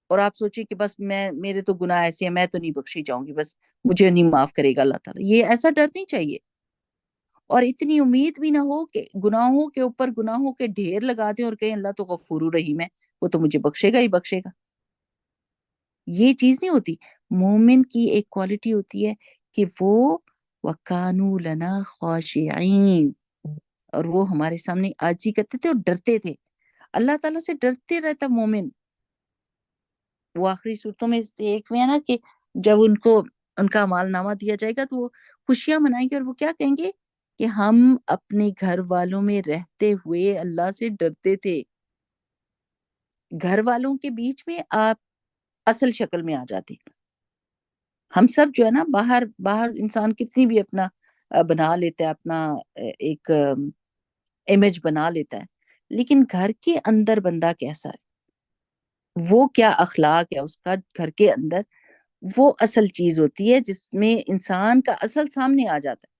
اور آپ سوچیں کہ بس میرے تو گناہ ایسے ہیں، میں تو نہیں بخشی جاؤں گی، بس مجھے نہیں معاف کرے گا اللہ تعالیٰ۔ یہ ایسا ڈر نہیں چاہیے، اور اتنی امید بھی نہ ہو کہ گناہوں کے اوپر گناہوں کے ڈھیر لگا دیں اور کہیں اللہ تو غفور الرحیم ہے، وہ تو مجھے بخشے گا ہی بخشے گا۔ یہ چیز نہیں ہوتی۔ مومن کی ایک کوالٹی ہوتی ہے کہ وہ وَكَانُوا لَنَا خَاشِعِينَ، اور وہ ہمارے سامنے عاجزی کرتے تھے اور ڈرتے تھے، اللہ تعالیٰ سے ڈرتے رہتا مومن۔ وہ آخری صورتوں میں سے ایک میں ہے نا کہ جب ان کو ان کا اعمال نامہ دیا جائے گا تو وہ خوشیاں منائیں گے، اور وہ کیا کہیں گے کہ ہم اپنے گھر والوں میں رہتے ہوئے اللہ سے ڈرتے تھے۔ گھر والوں کے بیچ میں آپ اصل شکل میں آ جاتے۔ ہم سب جو ہے نا باہر باہر انسان کتنی بھی اپنا بنا لیتا ہے، اپنا ایک امیج بنا لیتا ہے، لیکن گھر کے اندر بندہ کیسا ہے، وہ کیا اخلاق ہے اس کا گھر کے اندر، وہ اصل چیز ہوتی ہے جس میں انسان کا اصل سامنے آ جاتا ہے۔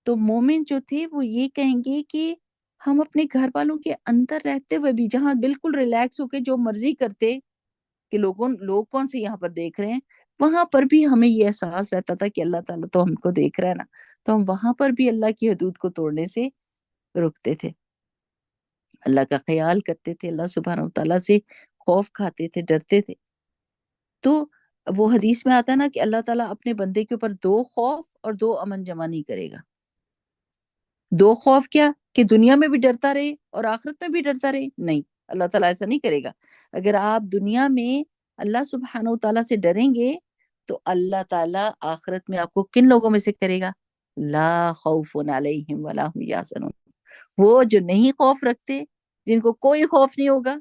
تو مومن جو تھے وہ یہ کہیں گے کہ ہم اپنے گھر والوں کے اندر رہتے ہوئے بھی جہاں بالکل ریلیکس ہو کے جو مرضی کرتے کہ لوگ کون سے یہاں پر دیکھ رہے ہیں، وہاں پر بھی ہمیں یہ احساس رہتا تھا کہ اللہ تعالیٰ تو ہم کو دیکھ رہا ہے نا، تو ہم وہاں پر بھی اللہ کی حدود کو توڑنے سے رکتے تھے، اللہ کا خیال کرتے تھے، اللہ سبحانہ و تعالیٰ سے خوف کھاتے تھے، ڈرتے تھے۔ تو وہ حدیث میں آتا ہے نا کہ اللہ تعالیٰ اپنے بندے کے اوپر دو خوف اور دو امن جمع نہیں کرے گا۔ دو خوف کیا کہ دنیا میں بھی ڈرتا رہے اور آخرت میں بھی ڈرتا رہے؟ نہیں، اللہ تعالیٰ ایسا نہیں کرے گا۔ اگر آپ دنیا میں اللہ سبحانہ و تعالیٰ سے ڈریں گے تو اللہ تعالیٰ آخرت میں آپ کو کن لوگوں میں سے کرے گا؟ لا خوف علیہم ولا هم یحزنون، وہ جو نہیں خوف رکھتے، جن کو کوئی خوف نہیں ہوگا،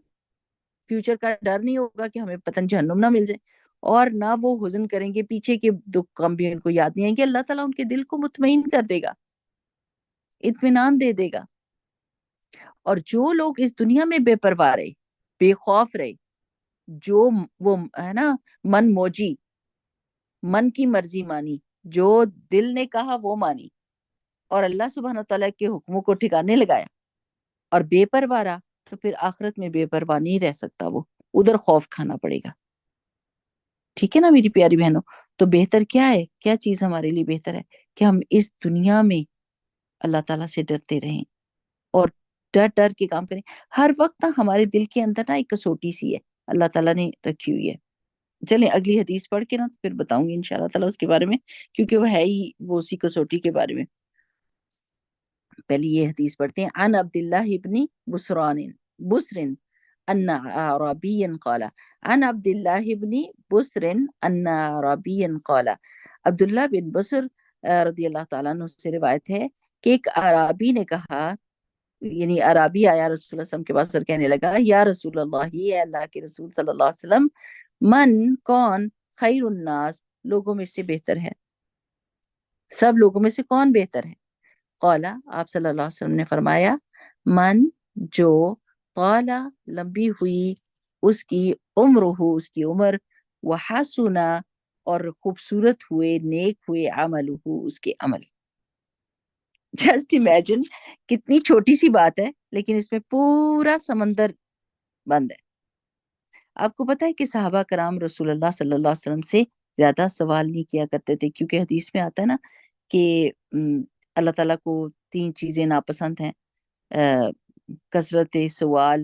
فیوچر کا ڈر نہیں ہوگا کہ ہمیں پتن جہنم نہ مل جائے، اور نہ وہ حزن کریں گے، پیچھے کے دکھ غم بھی ان کو یاد نہیں آئیں گے، اللہ تعالیٰ ان کے دل کو مطمئن کر دے گا، اطمینان دے دے گا۔ اور جو لوگ اس دنیا میں بے پرواہ رہے، بے خوف رہے، جو وہ ہے نا من موجی، من کی مرضی مانی، جو دل نے کہا وہ مانی، اور اللہ سبحانہ تعالیٰ کے حکموں کو ٹھکانے لگایا اور بے پرواہ رہا، تو پھر آخرت میں بے پرواہ نہیں رہ سکتا، وہ ادھر خوف کھانا پڑے گا۔ ٹھیک ہے نا میری پیاری بہنوں؟ تو بہتر کیا ہے، کیا چیز ہمارے لیے بہتر ہے کہ ہم اس دنیا میں اللہ تعالیٰ سے ڈرتے رہیں اور ڈر ڈر کے کام کریں۔ ہر وقت نا ہمارے دل کے اندر نا ایک کسوٹی سی ہے اللہ تعالیٰ نے رکھی ہوئی ہے۔ چلیں اگلی حدیث پڑھ کے نا تو پھر بتاؤں گی انشاءاللہ تعالیٰ اس کے بارے میں، کیونکہ وہ ہے ہی وہ اسی کسوٹی کے بارے میں۔ پہلے یہ حدیث پڑھتے ہیں۔ عن عبداللہ ابن بسر ان اعرابیا قال، عن عبداللہ ابن بسر ان اعرابیا قال، عبداللہ بن بسر رضی اللہ تعالیٰ عنہ سے روایت ہے کہ ایک اعرابی نے کہا، یعنی عربی آیا رسول اللہ صلی اللہ علیہ وسلم کے پاس اور کہنے لگا، یا رسول اللہ، یہ اللہ کے رسول صلی اللہ علیہ وسلم، من کون، خیر الناس، لوگوں میں سے بہتر ہے، سب لوگوں میں سے کون بہتر ہے؟ قالا، آپ صلی اللہ علیہ وسلم نے فرمایا، من، جو، قالا، لمبی ہوئی اس کی عمر ہو، اس کی عمر، وحسنا، اور خوبصورت ہوئے، نیک ہوئے، عمل ہو، اس کے عمل۔ جسٹ امیجن، کتنی چھوٹی سی بات ہے لیکن اس میں پورا سمندر بند ہے۔ آپ کو پتا ہے کہ صحابہ کرام رسول اللہ صلی اللہ علیہ وسلم سے زیادہ سوال نہیں کیا کرتے تھے، کیونکہ حدیث میں آتا ہے نا کہ اللہ تعالیٰ کو تین چیزیں ناپسند ہیں، کثرت سوال،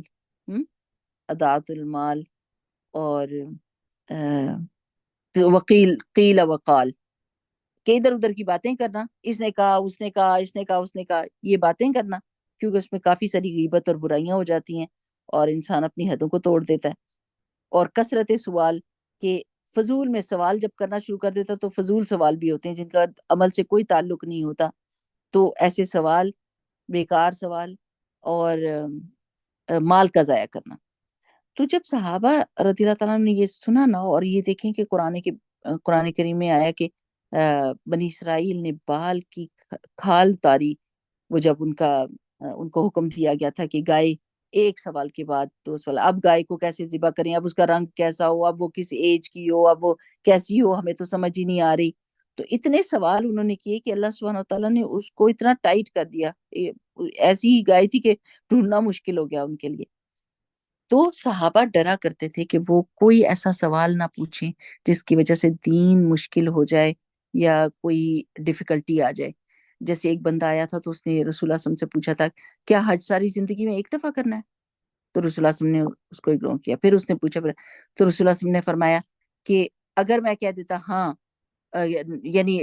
اضاعت المال، اور وقیل قیل وقال۔ کہ ادھر ادھر کی باتیں کرنا، اس نے کہا، اس نے کہا، اس نے کہا، اس نے کہا، یہ باتیں کرنا، کیونکہ اس میں کافی ساری غیبت اور برائیاں ہو جاتی ہیں اور انسان اپنی حدوں کو توڑ دیتا ہے۔ اور کثرت سوال، کہ فضول میں سوال جب کرنا شروع کر دیتا تو فضول سوال بھی ہوتے ہیں جن کا عمل سے کوئی تعلق نہیں ہوتا، تو ایسے سوال، بیکار سوال، اور مال کا ضائع کرنا۔ تو جب صحابہ رضی اللہ تعالیٰ نے یہ سنا نا، اور یہ دیکھیں کہ قرآن کریم میں آیا کہ بنی اسرائیل نے بال کی کھال اتاری، وہ جب ان کو حکم دیا گیا تھا کہ گائے ایک سوال کے بعد دو سوال، اب گائے کو کیسے ذبح کریں، اب اس کا رنگ کیسا ہو، اب وہ کس ایج کی ہو، اب وہ کیسی ہو، ہمیں تو سمجھ ہی نہیں آ رہی۔ تو اتنے سوال انہوں نے کیے کہ اللہ سبحانہ وتعالیٰ نے اس کو اتنا ٹائٹ کر دیا، ایسی ہی گائے تھی کہ ڈھونڈنا مشکل ہو گیا ان کے لیے۔ تو صحابہ ڈرا کرتے تھے کہ وہ کوئی ایسا سوال نہ پوچھیں جس کی وجہ سے دین مشکل ہو جائے یا کوئی ڈیفیکلٹی آ جائے۔ جیسے ایک بندہ آیا تھا تو اس نے رسول اللہ صلی اللہ علیہ وسلم سے پوچھا تھا، کیا حج ساری زندگی میں ایک دفعہ کرنا ہے؟ تو رسول اللہ صلی اللہ علیہ وسلم نے اس کو اگنور کیا۔ پھر اس نے پوچھا، تو رسول اللہ صلی اللہ علیہ وسلم نے فرمایا کہ اگر میں کہہ دیتا ہاں، یعنی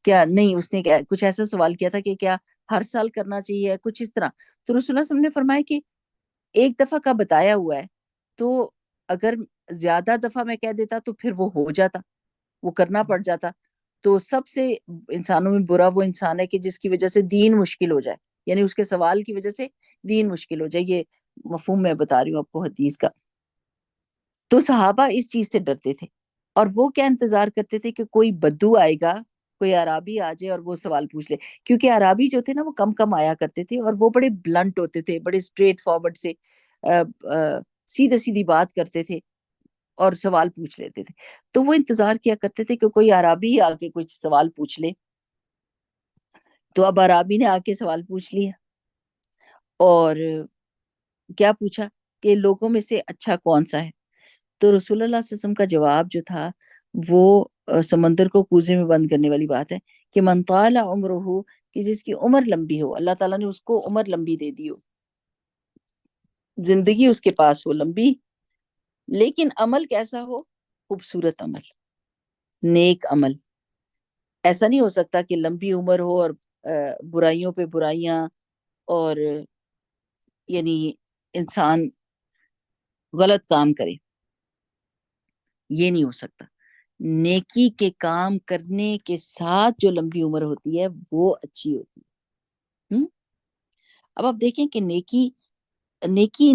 کیا نہیں، اس نے کچھ ایسا سوال کیا تھا کہ کیا ہر سال کرنا چاہیے، کچھ اس طرح۔ تو رسول اللہ صلی اللہ علیہ وسلم نے فرمایا کہ ایک دفعہ کا بتایا ہوا ہے، تو اگر زیادہ دفعہ میں کہہ دیتا تو پھر وہ ہو جاتا، وہ کرنا پڑ جاتا۔ تو سب سے انسانوں میں برا وہ انسان ہے کہ جس کی وجہ سے دین مشکل ہو جائے، یعنی اس کے سوال کی وجہ سے دین مشکل ہو جائے۔ یہ مفہوم میں بتا رہی ہوں آپ کو حدیث کا۔ تو صحابہ اس چیز سے ڈرتے تھے، اور وہ کیا انتظار کرتے تھے کہ کوئی بدو آئے گا، کوئی عرابی آ جائے اور وہ سوال پوچھ لے، کیونکہ عرابی جو تھے نا وہ کم کم آیا کرتے تھے اور وہ بڑے بلنٹ ہوتے تھے، بڑے اسٹریٹ فارورڈ سے سیدھے سیدھی بات کرتے تھے اور سوال پوچھ لیتے تھے۔ تو وہ انتظار کیا کرتے تھے کہ کوئی عرابی آ کے کچھ سوال پوچھ لے۔ تو اب عرابی نے آ کے سوال پوچھ لیا، اور کیا پوچھا کہ لوگوں میں سے اچھا کون سا ہے؟ تو رسول اللہ صلی اللہ علیہ وسلم کا جواب جو تھا وہ سمندر کو کوزے میں بند کرنے والی بات ہے، کہ من طال عمرہ، کہ جس کی عمر لمبی ہو، اللہ تعالیٰ نے اس کو عمر لمبی دے دی ہو، زندگی اس کے پاس ہو لمبی، لیکن عمل کیسا ہو؟ خوبصورت عمل، نیک عمل۔ ایسا نہیں ہو سکتا کہ لمبی عمر ہو اور برائیوں پہ برائیاں، اور یعنی انسان غلط کام کرے، یہ نہیں ہو سکتا۔ نیکی کے کام کرنے کے ساتھ جو لمبی عمر ہوتی ہے وہ اچھی ہوتی ہے۔ اب آپ دیکھیں کہ نیکی نیکی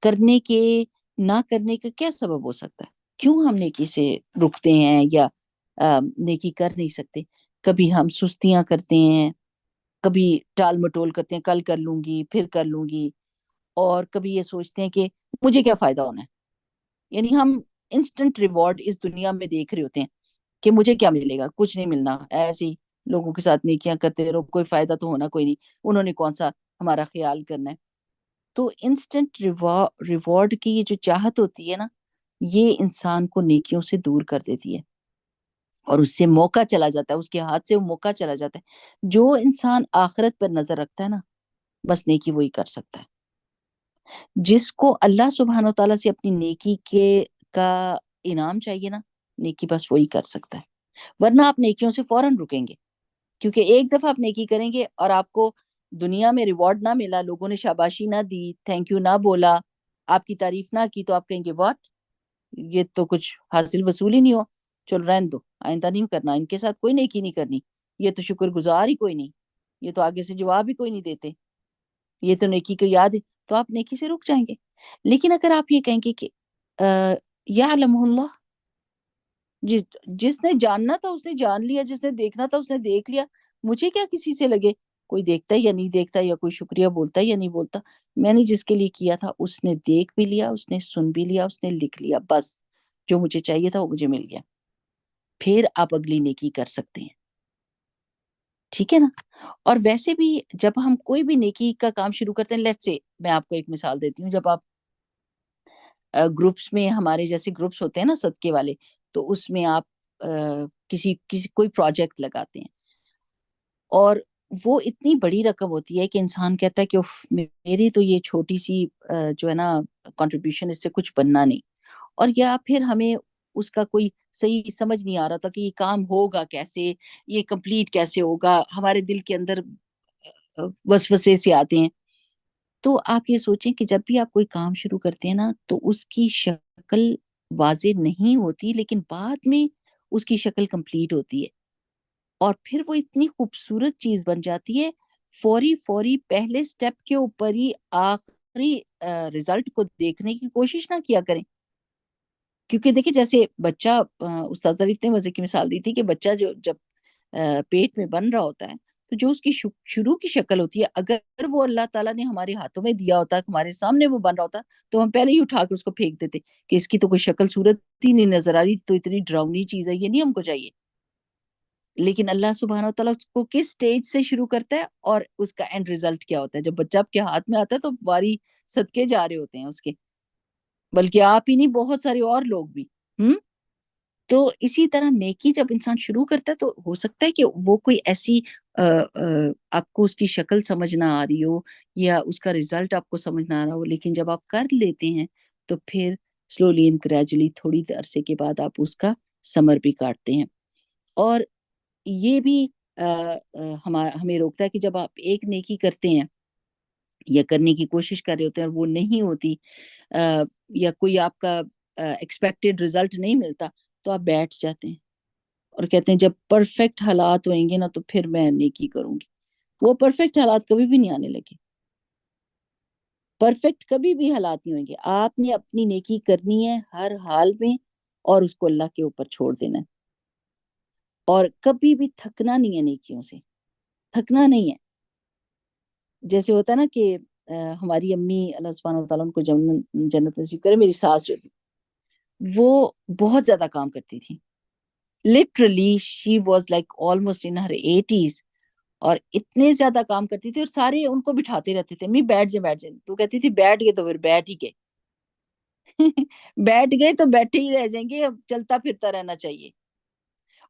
کرنے کے نہ کرنے کا کیا سبب ہو سکتا ہے؟ کیوں ہم نیکی سے رکتے ہیں یا نیکی کر نہیں سکتے؟ کبھی ہم سستیاں کرتے ہیں، کبھی ٹال مٹول کرتے ہیں، کل کر لوں گی، پھر کر لوں گی، اور کبھی یہ سوچتے ہیں کہ مجھے کیا فائدہ ہونا ہے، یعنی ہم انسٹنٹ ریوارڈ اس دنیا میں دیکھ رہے ہوتے ہیں کہ مجھے کیا ملے گا، کچھ نہیں ملنا، ایسے ہی لوگوں کے ساتھ نیکیاں کرتے رہو، کوئی فائدہ تو ہونا کوئی نہیں، انہوں نے کون سا ہمارا خیال کرنا ہے۔ تو انسٹنٹ ریوارڈ کی یہ جو چاہت ہوتی ہے نا، یہ انسان کو نیکیوں سے دور کر دیتی ہے، اور اس سے موقع چلا جاتا ہے، اس کے ہاتھ سے وہ موقع چلا جاتا ہے۔ جو انسان آخرت پر نظر رکھتا ہے نا، بس نیکی وہی کر سکتا ہے۔ جس کو اللہ سبحانہ وتعالیٰ سے اپنی نیکی کا انعام چاہیے نا، نیکی بس وہی کر سکتا ہے، ورنہ آپ نیکیوں سے فوراً رکیں گے، کیونکہ ایک دفعہ آپ نیکی کریں گے اور آپ کو دنیا میں ریوارڈ نہ ملا، لوگوں نے شاباشی نہ دی، تھینک یو نہ بولا، آپ کی تعریف نہ کی، تو آپ کہیں گے واٹ، یہ تو کچھ حاصل وصول ہی نہیں ہو، چل رہنے دو، آئندہ نہیں کرنا، ان کے ساتھ کوئی نیکی نہیں کرنی، یہ تو شکر گزار ہی کوئی نہیں، یہ تو آگے سے جواب ہی کوئی نہیں دیتے، یہ تو نیکی کو یاد ہے، تو آپ نیکی سے رک جائیں گے۔ لیکن اگر آپ یہ کہیں گے کہ یعلم اللہ، جس نے جاننا تھا اس نے جان لیا، جس نے دیکھنا تھا اس نے دیکھ لیا، مجھے کیا کسی سے لگے کوئی دیکھتا ہے یا نہیں دیکھتا، یا کوئی شکریہ بولتا ہے یا نہیں بولتا، میں نے جس کے لیے کیا تھا اس نے دیکھ بھی لیا، اس نے سن بھی لیا، اس نے لکھ لیا، بس جو مجھے چاہیے تھا وہ مجھے مل گیا، پھر آپ اگلی نیکی کر سکتے ہیں، ٹھیک ہے نا۔ اور ویسے بھی جب ہم کوئی بھی نیکی کا کام شروع کرتے ہیں، لیٹس سے میں آپ کو ایک مثال دیتی ہوں، جب آپ گروپس میں، ہمارے جیسے گروپس ہوتے ہیں نا صدقے والے، تو اس میں آپ کسی کوئی پروجیکٹ لگاتے ہیں، اور وہ اتنی بڑی رقم ہوتی ہے کہ انسان کہتا ہے کہ اف، میری تو یہ چھوٹی سی جو ہے نا کنٹریبیوشن، اس سے کچھ بننا نہیں، اور یا پھر ہمیں اس کا کوئی صحیح سمجھ نہیں آ رہا تھا کہ یہ کام ہوگا کیسے، یہ کمپلیٹ کیسے ہوگا، ہمارے دل کے اندر وسوسے سے آتے ہیں. تو آپ یہ سوچیں کہ جب بھی آپ کوئی کام شروع کرتے ہیں نا تو اس کی شکل واضح نہیں ہوتی، لیکن بعد میں اس کی شکل کمپلیٹ ہوتی ہے اور پھر وہ اتنی خوبصورت چیز بن جاتی ہے. فوری فوری پہلے سٹیپ کے اوپر ہی آخری رزلٹ کو دیکھنے کی کوشش نہ کیا کریں. کیونکہ دیکھیں جیسے بچہ، استاذہ نے اتنے مزے کی مثال دی تھی کہ بچہ جو جب پیٹ میں بن رہا ہوتا ہے تو جو اس کی شروع کی شکل ہوتی ہے، اگر وہ اللہ تعالیٰ نے ہمارے ہاتھوں میں دیا ہوتا، ہمارے سامنے وہ بن رہا ہوتا تو ہم پہلے ہی اٹھا کے اس کو پھینک دیتے کہ اس کی تو کوئی شکل صورت ہی نہیں نظر آ رہی، تو اتنی ڈراؤنی چیز ہے، یہ نہیں ہم کو چاہیے. لیکن اللہ سبحانہ وتعالیٰ اس کو کس سٹیج سے شروع کرتا ہے اور اس کا اینڈ ریزلٹ کیا ہوتا ہے. جب بچہ آپ کے ہاتھ میں آتا ہے تو واری صدقے جا رہے ہوتے ہیں اس کے، بلکہ آپ ہی نہیں، بہت سارے اور لوگ بھی. ہم تو اسی طرح نیکی جب انسان شروع کرتا ہے تو ہو سکتا ہے کہ وہ کوئی ایسی آپ کو اس کی شکل سمجھ نہ آ رہی ہو یا اس کا رزلٹ آپ کو سمجھ نہ آ رہا ہو، لیکن جب آپ کر لیتے ہیں تو پھر سلولی اینڈ گریجولی تھوڑی عرصے کے بعد آپ اس کا ثمر بھی کاٹتے ہیں. اور یہ بھی ہمیں روکتا ہے کہ جب آپ ایک نیکی کرتے ہیں یا کرنے کی کوشش کر رہے ہوتے ہیں اور وہ نہیں ہوتی، یا کوئی آپ کا ایکسپیکٹڈ رزلٹ نہیں ملتا، تو آپ بیٹھ جاتے ہیں اور کہتے ہیں جب پرفیکٹ حالات ہوئیں گے نا تو پھر میں نیکی کروں گی. وہ پرفیکٹ حالات کبھی بھی نہیں آنے لگے. پرفیکٹ کبھی بھی حالات نہیں ہوئیں گے. آپ نے اپنی نیکی کرنی ہے ہر حال میں اور اس کو اللہ کے اوپر چھوڑ دینا ہے، اور کبھی بھی تھکنا نہیں ہے نیکیوں سے، تھکنا نہیں ہے. جیسے ہوتا ہے نا کہ ہماری امی اللہ سبحانہ وتعالیٰ ان کو جنت نصیب کرے، میری ساس جو تھی وہ بہت زیادہ کام کرتی تھی. Literally she was like almost in Hare 80s، اور اتنے زیادہ کام کرتی تھی اور سارے ان کو بٹھاتے رہتے تھے، امی بیٹھ جائیں بیٹھ جائیں. تو کہتی تھی بیٹھ گئے تو پھر بیٹھ ہی گئے. بیٹھ گئے تو بیٹھے ہی رہ جائیں گے، اب چلتا پھرتا رہنا چاہیے.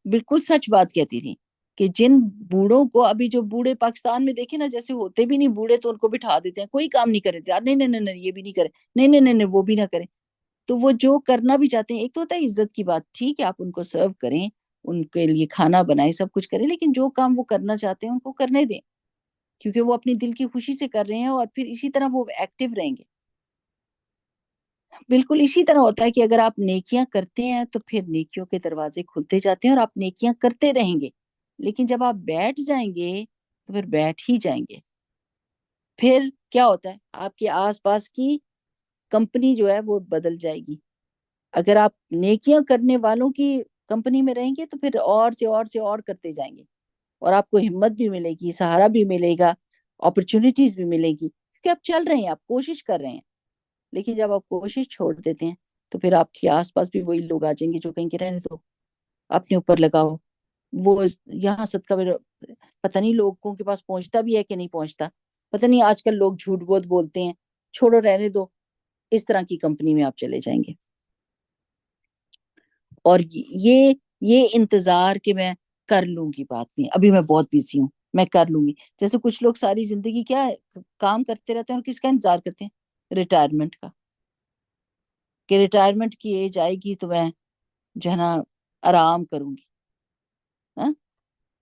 بالکل سچ بات کہتی تھی کہ جن بوڑھوں کو ابھی جو بوڑھے پاکستان میں دیکھے نا، جیسے ہوتے بھی نہیں بوڑھے تو ان کو بٹھا دیتے ہیں، کوئی کام نہیں کرے تھے، نہیں نہیں نہیں نہیں یہ بھی نہیں کرے، نہیں نہیں نہیں نہیں وہ بھی نہ کریں. تو وہ جو کرنا بھی چاہتے ہیں، ایک تو ہوتا ہے عزت کی بات، ٹھیک ہے آپ ان کو سرو کریں، ان کے لیے کھانا بنائیں، سب کچھ کریں، لیکن جو کام وہ کرنا چاہتے ہیں ان کو کرنے دیں، کیونکہ وہ اپنی دل کی خوشی سے کر رہے ہیں اور پھر اسی طرح وہ ایکٹیو رہیں گے. بالکل اسی طرح ہوتا ہے کہ اگر آپ نیکیاں کرتے ہیں تو پھر نیکیوں کے دروازے کھلتے جاتے ہیں اور آپ نیکیاں کرتے رہیں گے. لیکن جب آپ بیٹھ جائیں گے تو پھر بیٹھ ہی جائیں گے. پھر کیا ہوتا ہے، آپ کے آس پاس کی کمپنی جو ہے وہ بدل جائے گی. اگر آپ نیکیاں کرنے والوں کی کمپنی میں رہیں گے تو پھر اور سے اور سے اور کرتے جائیں گے، اور آپ کو ہمت بھی ملے گی، سہارا بھی ملے گا، اپرچونٹیز بھی ملے گی، کیونکہ آپ چل رہے ہیں، آپ کوشش کر رہے ہیں. لیکن جب آپ کوشش چھوڑ دیتے ہیں تو پھر آپ کے آس پاس بھی وہی لوگ آ جائیں گے جو کہیں گے رہنے دو، اپنے اوپر لگاؤ. وہ یہاں صدقہ پتہ نہیں لوگوں کے پاس پہنچتا بھی ہے کہ نہیں پہنچتا، پتہ نہیں آج کل لوگ جھوٹ بہت بولتے ہیں، چھوڑو رہنے دو. اس طرح کی کمپنی میں آپ چلے جائیں گے. اور یہ انتظار کہ میں کر لوں گی، بات نہیں، ابھی میں بہت بزی ہوں، میں کر لوں گی. جیسے کچھ لوگ ساری زندگی کیا ہے کام کرتے رہتے ہیں اور کس کا انتظار کرتے ہیں، ریٹائرمنٹ کا، کہ ریٹائرمنٹ کی ایج آئے گی تو میں جو ہے نا آرام کروں گی. ہاں؟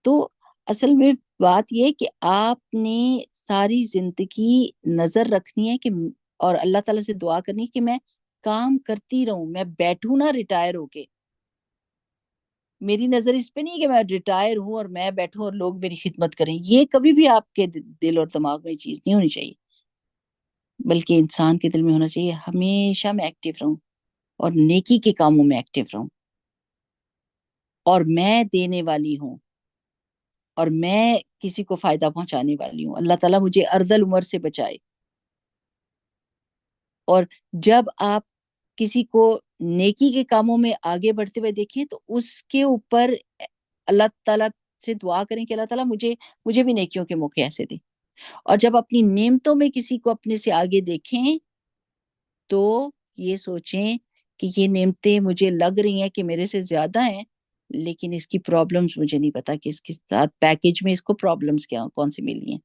تو اصل میں بات یہ کہ آپ نے ساری زندگی نظر رکھنی ہے کہ، اور اللہ تعالیٰ سے دعا کرنی ہے کہ میں کام کرتی رہوں، میں بیٹھوں نہ ریٹائر ہو کے. میری نظر اس پہ نہیں کہ میں ریٹائر ہوں اور میں بیٹھوں اور لوگ میری خدمت کریں. یہ کبھی بھی آپ کے دل اور دماغ میں یہ چیز نہیں ہونی چاہیے، بلکہ انسان کے دل میں ہونا چاہیے ہمیشہ میں ایکٹیو رہوں اور نیکی کے کاموں میں ایکٹیو رہوں، اور میں دینے والی ہوں اور میں کسی کو فائدہ پہنچانے والی ہوں. اللہ تعالیٰ مجھے ارذل عمر سے بچائے. اور جب آپ کسی کو نیکی کے کاموں میں آگے بڑھتے ہوئے دیکھیں تو اس کے اوپر اللہ تعالیٰ سے دعا کریں کہ اللہ تعالیٰ مجھے بھی نیکیوں کے موقع ایسے دے. اور جب اپنی نعمتوں میں کسی کو اپنے سے آگے دیکھیں تو یہ سوچیں کہ یہ نعمتیں مجھے لگ رہی ہیں کہ میرے سے زیادہ ہیں، لیکن اس کی پرابلمز مجھے نہیں پتا کہ اس کے ساتھ پیکج میں اس کو پرابلمز کون سی ملی ہیں.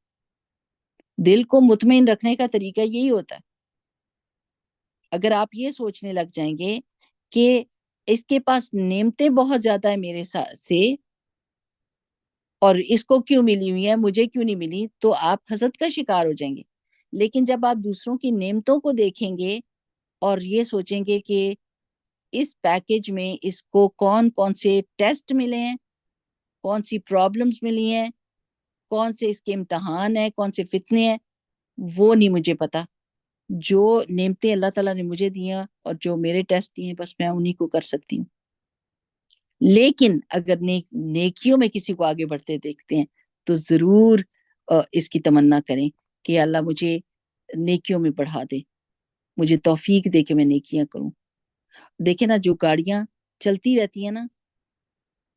دل کو مطمئن رکھنے کا طریقہ یہی ہوتا ہے. اگر آپ یہ سوچنے لگ جائیں گے کہ اس کے پاس نعمتیں بہت زیادہ ہیں میرے سے، اور اس کو کیوں ملی ہوئی ہیں، مجھے کیوں نہیں ملی، تو آپ حسد کا شکار ہو جائیں گے۔ لیکن جب آپ دوسروں کی نعمتوں کو دیکھیں گے اور یہ سوچیں گے کہ اس پیکج میں اس کو کون کون سے ٹیسٹ ملے ہیں، کون سی پرابلمز ملی ہیں، کون سے اس کے امتحان ہیں، کون سے فتنے ہیں، وہ نہیں مجھے پتا۔ جو نعمتیں اللہ تعالیٰ نے مجھے دی ہیں اور جو میرے ٹیسٹ دیے ہیں، بس میں انہی کو کر سکتی ہوں۔ لیکن اگر نیکیوں میں کسی کو آگے بڑھتے دیکھتے ہیں تو ضرور اس کی تمنا کریں کہ اللہ مجھے نیکیوں میں بڑھا دے، مجھے توفیق دے کہ میں نیکیاں کروں۔ دیکھیں نا، جو گاڑیاں چلتی رہتی ہیں نا،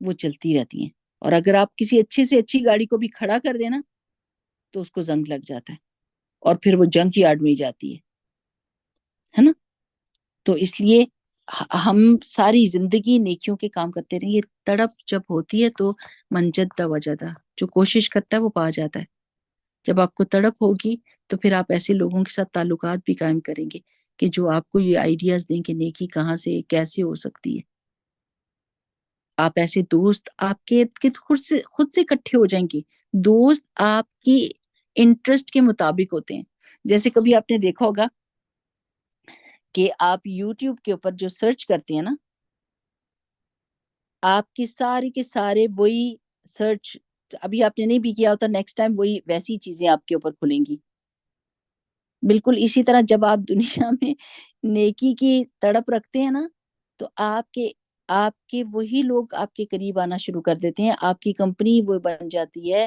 وہ چلتی رہتی ہیں، اور اگر آپ کسی اچھے سے اچھی گاڑی کو بھی کھڑا کر دیں نا تو اس کو زنگ لگ جاتا ہے، اور پھر وہ جنک یارڈ میں ہی جاتی ہے نا۔ تو اس لیے ہم ساری زندگی نیکیوں کے کام کرتے رہیں۔ یہ تڑپ جب ہوتی ہے تو من جد وجدہ، جو کوشش کرتا ہے وہ پا جاتا ہے۔ جب آپ کو تڑپ ہوگی تو پھر آپ ایسے لوگوں کے ساتھ تعلقات بھی قائم کریں گے کہ جو آپ کو یہ آئیڈیاز دیں کہ نیکی کہاں سے کیسے ہو سکتی ہے۔ آپ ایسے دوست آپ کے ارد گرد خود سے اکٹھے ہو جائیں گے۔ دوست آپ کی انٹرسٹ کے مطابق ہوتے ہیں۔ جیسے کبھی آپ نے دیکھا ہوگا کہ آپ یوٹیوب کے اوپر جو سرچ کرتے ہیں نا، آپ کی سارے کے سارے وہی سرچ، ابھی آپ نے نہیں بھی کیا ہوتا، نیکسٹ ٹائم وہی ویسی چیزیں آپ کے اوپر کھلیں گی۔ بالکل اسی طرح جب آپ دنیا میں نیکی کی تڑپ رکھتے ہیں نا، تو آپ کے وہی لوگ آپ کے قریب آنا شروع کر دیتے ہیں، آپ کی کمپنی وہ بن جاتی ہے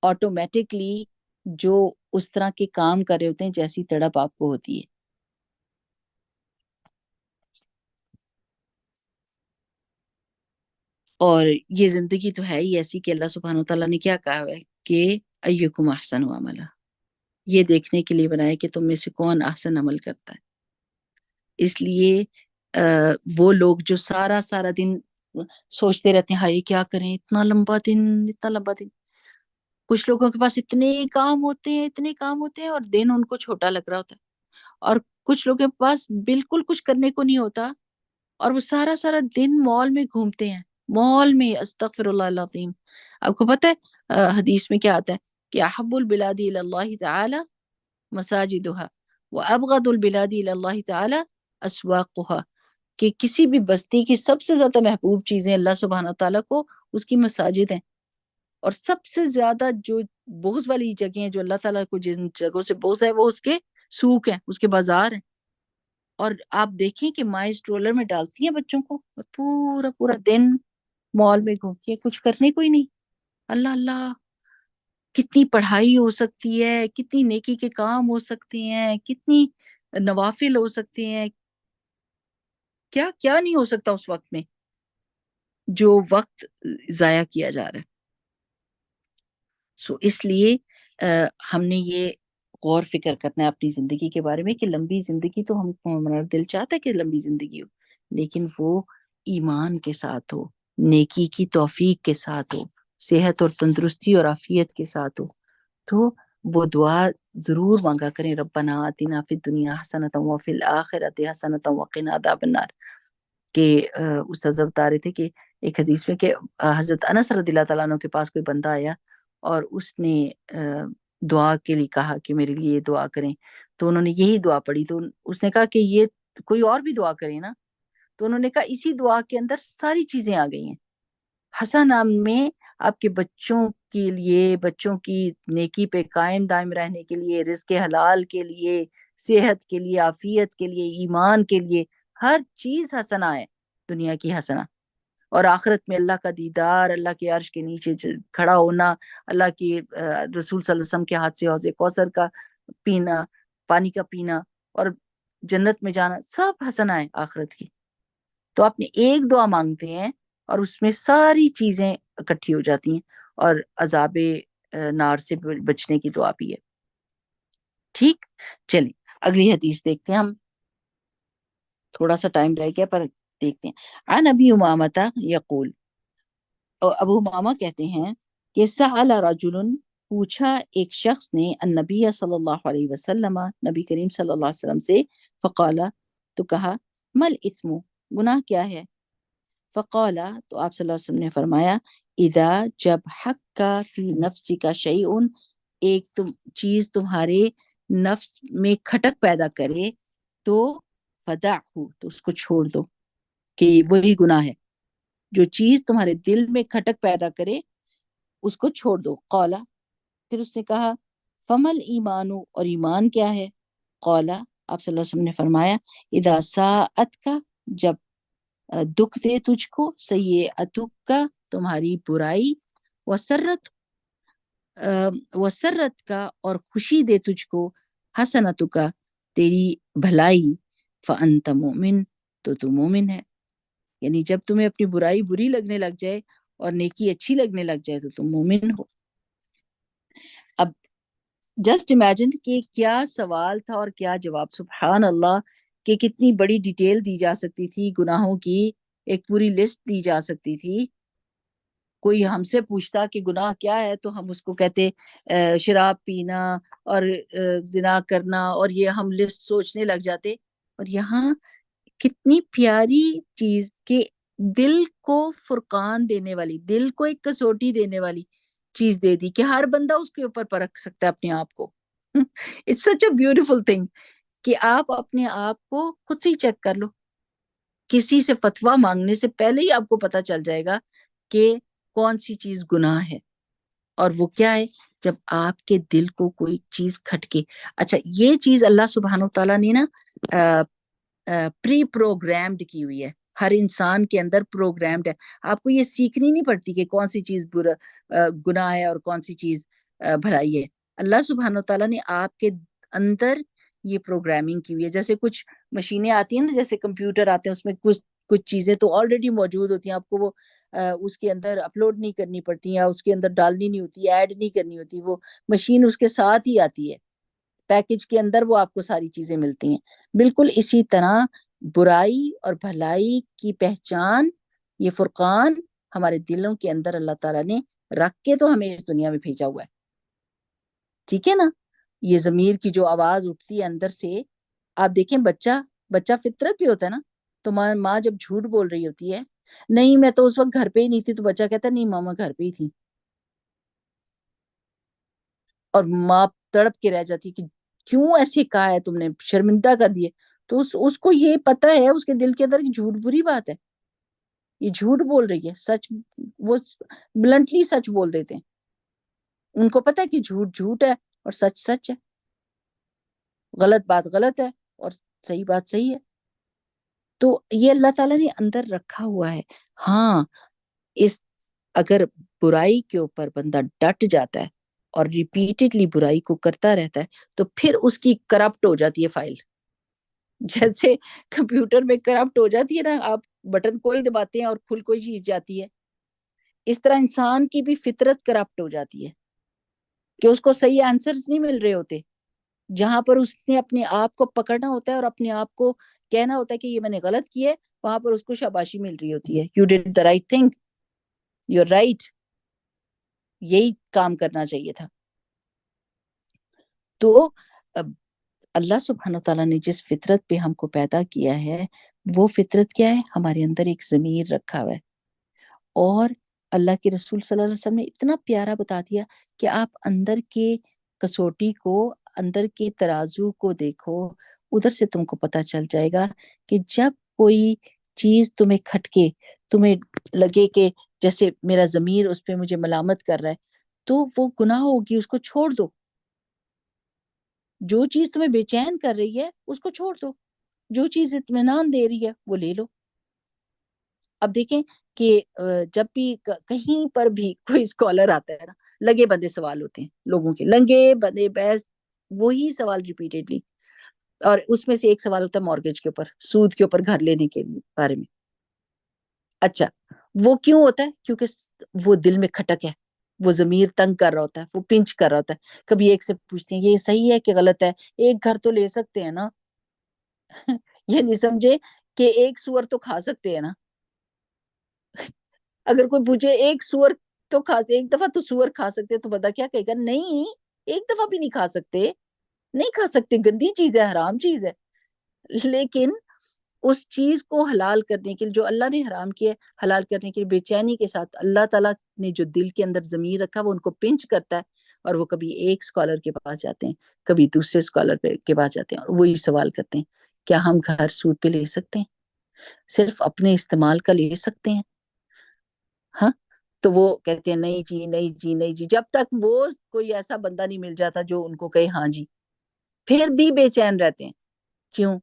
آٹومیٹکلی، جو اس طرح کے کام کر رہے ہوتے ہیں جیسی تڑپ آپ کو ہوتی ہے۔ اور یہ زندگی تو ہے ہی ایسی کہ اللہ سبحانہ وتعالیٰ نے کیا کہا ہے کہ ایکم احسن عملا، یہ دیکھنے کے لیے بنایا کہ تم میں سے کون احسن عمل کرتا ہے۔ اس لیے وہ لوگ جو سارا سارا دن سوچتے رہتے ہیں ہائے کیا کریں، اتنا لمبا دن، اتنا لمبا دن۔ کچھ لوگوں کے پاس اتنے کام ہوتے ہیں، اتنے کام ہوتے ہیں، اور دن ان کو چھوٹا لگ رہا ہوتا ہے۔ اور کچھ لوگوں کے پاس بالکل کچھ کرنے کو نہیں ہوتا، اور وہ سارا سارا دن مال میں گھومتے ہیں، مال میں، استغفر اللہ العظیم۔ آپ کو پتہ ہے حدیث میں کیا آتا ہے کہ احب البلاد الی اللہ تعالی مساجدها وابغض البلاد الی اللہ تعالی اسواقها، کہ کسی بھی بستی کی سب سے زیادہ محبوب چیزیں اللہ سبحانہ تعالیٰ کو اس کی مساجد ہیں، اور سب سے زیادہ جو بغض والی جگہیں ہیں، جو اللہ تعالیٰ کو جن جگہوں سے بغض ہے، وہ اس کے سوق ہیں، اس کے بازار ہیں۔ اور آپ دیکھیں کہ مائیں سٹرولر میں ڈالتی ہیں بچوں کو، اور پورا پورا دن مال میں گھومتی ہے، کچھ کرنے کو ہی نہیں۔ اللہ اللہ، کتنی پڑھائی ہو سکتی ہے، کتنی نیکی کے کام ہو سکتے ہیں، کتنی نوافل ہو سکتے ہیں، کیا کیا نہیں ہو سکتا اس وقت میں جو وقت ضائع کیا جا رہا ہے۔ اس لیے ہم نے یہ غور فکر کرنا ہے اپنی زندگی کے بارے میں کہ لمبی زندگی تو ہمارا دل چاہتا ہے کہ لمبی زندگی ہو، لیکن وہ ایمان کے ساتھ ہو، نیکی کی توفیق کے ساتھ ہو، صحت اور تندرستی اور عافیت کے ساتھ ہو۔ تو وہ دعا ضرور مانگا کریں، ربنا آتنا فی الدنیا حسنۃ وفی الآخرۃ حسنۃ وقنا عذاب النار، کہ استاد بتا رہے تھے کہ ایک حدیث میں کہ حضرت انس رضی اللہ تعالیٰ عنہ کے پاس کوئی بندہ آیا اور اس نے دعا کے لیے کہا کہ میرے لیے یہ دعا کریں، تو انہوں نے یہی دعا پڑھی، تو اس نے کہا کہ یہ کوئی اور بھی دعا کرے نا، تو انہوں نے کہا اسی دعا کے اندر ساری چیزیں آ گئی ہیں۔ حسن نام میں آپ کے بچوں کے لیے، بچوں کی نیکی پہ قائم دائم رہنے کے لیے، رزق حلال کے لیے، صحت کے لیے، عافیت کے لیے، ایمان کے لیے، ہر چیز حسنہ ہے، دنیا کی حسنہ، اور آخرت میں اللہ کا دیدار، اللہ کے عرش کے نیچے کھڑا ہونا، اللہ کی رسول صلی اللہ علیہ وسلم کے ہاتھ سے حوض کوثر کا پینا، پانی کا پینا، اور جنت میں جانا، سب حسنہ ہے آخرت کی۔ تو آپ نے ایک دعا مانگتے ہیں اور اس میں ساری چیزیں اکٹھی ہو جاتی ہیں، اور عذاب نار سے بچنے کی دعا بھی ہے۔ ٹھیک، چلیں اگلی حدیث دیکھتے ہیں ہم، تھوڑا سا ٹائم رہ گیا پر دیکھتے ہیں۔ عن ابی امامہ یقول، ابو امامہ کہتے ہیں کہ سأل رجل، پوچھا ایک شخص نے، النبی صلی اللہ علیہ وسلم، نبی کریم صلی اللہ علیہ وسلم سے، فقال، تو کہا، مل اسم، گناہ کیا ہے؟ فقال، تو آپ صلی اللہ علیہ وسلم نے فرمایا، اذا، جب حق کا فی نفسی کا شیئن، ایک چیز تمہارے نفس میں کھٹک پیدا کرے، تو فدعہ، تو اس کو چھوڑ دو، کہ وہی گناہ ہے، جو چیز تمہارے دل میں کھٹک پیدا کرے اس کو چھوڑ دو۔ قال، پھر اس نے کہا، فمل ایمان، اور ایمان کیا ہے؟ قال، آپ صلی اللہ علیہ وسلم نے فرمایا، اذا ساءت کا، جب دکھ دے تجھ کو، سیئتک کا، تمہاری برائی، وسرت، وسرت کا، اور خوشی دے تجھ کو، حسنت کا، تیری بھلائی، فانت مومن، تو تو مومن ہے۔ یعنی جب تمہیں اپنی برائی بری لگنے لگ جائے اور نیکی اچھی لگنے لگ جائے تو تم مومن ہو۔ اب جسٹ امیجن کہ کیا سوال تھا اور کیا جواب، سبحان اللہ، کہ کتنی بڑی ڈیٹیل دی جا سکتی تھی گناہوں کی، ایک پوری لسٹ دی جا سکتی تھی۔ کوئی ہم سے پوچھتا کہ گناہ کیا ہے تو ہم اس کو کہتے شراب پینا اور زنا کرنا، اور یہ ہم لسٹ سوچنے لگ جاتے۔ اور یہاں کتنی پیاری چیز کہ دل کو فرقان دینے والی، دل کو ایک کسوٹی دینے والی چیز دے دی کہ ہر بندہ اس کے اوپر پرکھ سکتا ہے اپنے آپ کو۔ It's such a beautiful thing کہ آپ اپنے آپ کو خود سے ہی چیک کر لو، کسی سے فتویٰ مانگنے سے پہلے ہی آپ کو پتا چل جائے گا کہ کون سی چیز گناہ ہے اور وہ کیا ہے، جب آپ کے دل کو کوئی چیز کھٹکے۔ اچھا، یہ چیز اللہ سبحانہ و تعالیٰ نے نا پری پروگرامڈ کی ہوئی ہے، ہر انسان کے اندر پروگرامڈ ہے۔ آپ کو یہ سیکھنی نہیں پڑتی کہ کون سی چیز گناہ ہے اور کون سی چیز بھلائی ہے۔ اللہ سبحانہ و تعالیٰ نے آپ کے اندر یہ پروگرامنگ کی ہوئی ہے۔ جیسے کچھ مشینیں آتی ہیں نا، جیسے کمپیوٹر آتے ہیں، اس میں کچھ چیزیں تو آلریڈی موجود ہوتی ہیں، آپ کو وہ اس کے اندر اپلوڈ نہیں کرنی پڑتی یا اس کے اندر ڈالنی نہیں ہوتی، ایڈ نہیں کرنی ہوتی، وہ مشین اس کے ساتھ ہی آتی ہے، پیکج کے اندر وہ آپ کو ساری چیزیں ملتی ہیں۔ بالکل اسی طرح برائی اور بھلائی کی پہچان، یہ فرقان ہمارے دلوں کے اندر اللہ تعالیٰ نے رکھ کے تو ہمیں اس دنیا میں بھیجا ہوا ہے، ٹھیک ہے نا۔ یہ ضمیر کی جو آواز اٹھتی ہے اندر سے، آپ دیکھیں بچہ فطرت بھی ہوتا ہے نا، تو ماں جب جھوٹ بول رہی ہوتی ہے، نہیں میں تو اس وقت گھر پہ ہی نہیں تھی، تو بچہ کہتا ہے نہیں ماما گھر پہ ہی تھی، اور ماں تڑپ کے رہ جاتی کہ کیوں ایسے کہا ہے تم نے، شرمندہ کر دیے۔ تو اس کو یہ پتا ہے اس کے دل کے اندر کہ جھوٹ بری بات ہے، یہ جھوٹ بول رہی ہے، سچ وہ بلنٹلی سچ بول دیتے ہیں۔ ان کو پتا ہے کہ جھوٹ جھوٹ ہے اور سچ سچ ہے، غلط بات غلط ہے اور صحیح بات صحیح ہے۔ تو یہ اللہ تعالیٰ نے اندر رکھا ہوا ہے۔ ہاں، اس اگر برائی کے اوپر بندہ ڈٹ جاتا ہے اور ریپیٹڈلی برائی کو کرتا رہتا ہے تو پھر اس کی کرپٹ ہو جاتی ہے فائل، جیسے کمپیوٹر میں کرپٹ ہو جاتی ہے نا، آپ بٹن کوئی دباتے ہیں اور کھل کوئی چیز جاتی ہے، اس طرح انسان کی بھی فطرت کرپٹ ہو جاتی ہے کہ اس کو صحیح آنسرز نہیں مل رہے ہوتے، جہاں پر اس نے اپنے آپ کو پکڑنا ہوتا ہے اور اپنے آپ کو کہنا ہوتا ہے کہ یہ میں نے غلط کیا ہے، وہاں پر اس کو شاباشی مل رہی ہوتی ہے، you did the right thing, you are right, یہی کام کرنا چاہیے تھا۔ تو اب اللہ سبحانہ تعالیٰ نے جس فطرت پہ ہم کو پیدا کیا ہے، وہ فطرت کیا ہے؟ ہمارے اندر ایک ضمیر رکھا ہوا ہے، اور اللہ کے رسول صلی اللہ علیہ وسلم نے اتنا پیارا بتا دیا کہ آپ اندر کے کسوٹی کو، اندر کے ترازو کو دیکھو، ادھر سے تم کو پتا چل جائے گا کہ جب کوئی چیز تمہیں کھٹکے، تمہیں لگے کہ جیسے میرا ضمیر اس پہ مجھے ملامت کر رہا ہے، تو وہ گناہ ہوگی، اس کو چھوڑ دو۔ جو چیز تمہیں بے چین کر رہی ہے اس کو چھوڑ دو، جو چیز اطمینان دے رہی ہے وہ لے لو۔ اب دیکھیں کہ جب بھی کہیں پر بھی کوئی اسکالر آتا ہے نا، لگے بندے سوال ہوتے ہیں لوگوں کے، لنگے بندے بحث، وہی سوال ریپیٹڈلی، اور اس میں سے ایک سوال ہوتا ہے مارگیج کے اوپر، سود کے اوپر گھر لینے کے بارے میں۔ اچھا، وہ کیوں ہوتا ہے؟ کیونکہ وہ دل میں کھٹک ہے، وہ ضمیر تنگ کر رہا ہوتا ہے، وہ پنچ کر رہا ہوتا ہے۔ کبھی ایک سے پوچھتے ہیں یہ صحیح ہے کہ غلط ہے، ایک گھر تو لے سکتے ہیں نا، یہ نہیں سمجھے کہ ایک سور تو کھا سکتے ہیں نا۔ اگر کوئی پوچھے ایک سور تو ایک دفعہ تو سور کھا سکتے ہیں، تو بندہ کیا کہے گا؟ نہیں، ایک دفعہ بھی نہیں کھا سکتے، نہیں کھا سکتے، گندی چیز ہے، حرام چیز ہے۔ لیکن اس چیز کو حلال کرنے کے لیے جو اللہ نے حرام کیا ہے حلال کرنے کے لیے بے چینی کے ساتھ اللہ تعالیٰ نے جو دل کے اندر ضمیر رکھا وہ ان کو پنچ کرتا ہے، اور وہ کبھی ایک اسکالر کے پاس جاتے ہیں، کبھی دوسرے اسکالر کے پاس جاتے ہیں، اور وہی سوال کرتے ہیں کیا ہم گھر سود پہ لے سکتے ہیں، صرف اپنے استعمال کا لے سکتے ہیں؟ ہاں، تو وہ کہتے ہیں نہیں جی نہیں جی نہیں جی، جب تک وہ کوئی ایسا بندہ نہیں مل جاتا جو ان کو کہے ہاں جی، پھر بھی بے چین رہتے ہیں۔ کیوں؟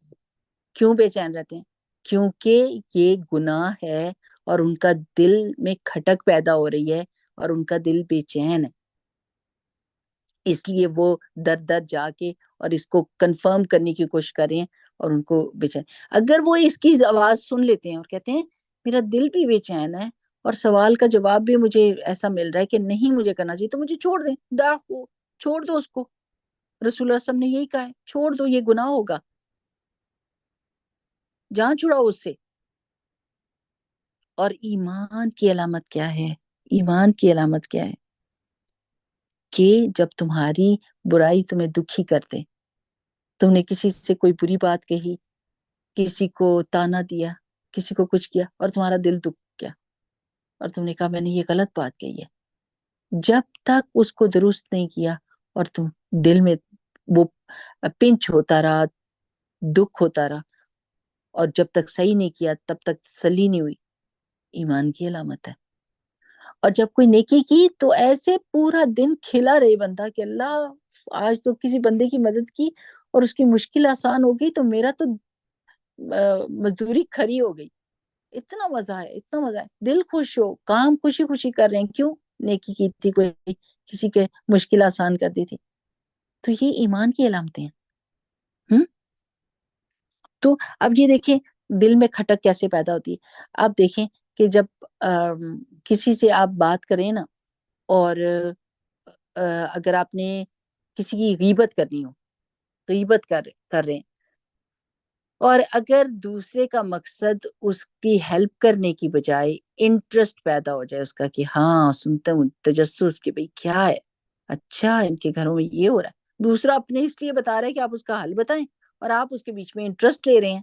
کیوں بے چین رہتے ہیں؟ کیونکہ یہ گناہ ہے اور ان کا دل میں کھٹک پیدا ہو رہی ہے اور ان کا دل بے چین ہے، اس لیے وہ در در جا کے اور اس کو کنفرم کرنے کی کوشش کریں اور ان کو بے چین۔ اگر وہ اس کی آواز سن لیتے ہیں اور کہتے ہیں میرا دل بھی بے چین ہے اور سوال کا جواب بھی مجھے ایسا مل رہا ہے کہ نہیں مجھے کرنا چاہیے، تو مجھے چھوڑ دیں، چھوڑ دو اس کو۔ رسول اللہ صلی اللہ علیہ وسلم نے یہی کہا ہے، چھوڑ دو، یہ گناہ ہوگا، جان چھڑاؤ اس سے۔ اور ایمان کی علامت کیا ہے؟ ایمان کی علامت کیا ہے؟ کہ جب تمہاری برائی تمہیں دکھی کر دے، تم نے کسی سے کوئی بری بات کہی، کسی کو تانا دیا، کسی کو کچھ کیا اور تمہارا دل دکھ گیا اور تم نے کہا میں نے یہ غلط بات کہی ہے، جب تک اس کو درست نہیں کیا اور تم دل میں وہ پنچ ہوتا رہا، دکھ ہوتا رہا، اور جب تک صحیح نہیں کیا تب تک تسلی نہیں ہوئی، ایمان کی علامت ہے۔ اور جب کوئی نیکی کی تو ایسے پورا دن کھلا رہے بندہ کہ اللہ آج تو کسی بندے کی مدد کی اور اس کی مشکل آسان ہو گئی تو میرا تو مزدوری کھری ہو گئی، اتنا مزہ ہے، اتنا مزہ ہے، دل خوش ہو، کام خوشی خوشی کر رہے ہیں، کیوں؟ نیکی کی تھی، کوئی کسی کے مشکل آسان کر دی تھی، تو یہ ایمان کی علامتیں ہیں۔ تو اب یہ دیکھیں دل میں کھٹک کیسے پیدا ہوتی ہے۔ آپ دیکھیں کہ جب کسی سے آپ بات کریں نا، اور اگر آپ نے کسی کی غیبت کرنی ہو، غیبت کر رہے ہیں، اور اگر دوسرے کا مقصد اس کی ہیلپ کرنے کی بجائے انٹرسٹ پیدا ہو جائے اس کا کہ ہاں سنتا ہوں، تجسس کہ بھئی کیا ہے، اچھا ان کے گھروں میں یہ ہو رہا ہے، دوسرا اپنے اس لیے بتا رہا ہے کہ آپ اس کا حل بتائیں اور آپ اس کے بیچ میں انٹرسٹ لے رہے ہیں۔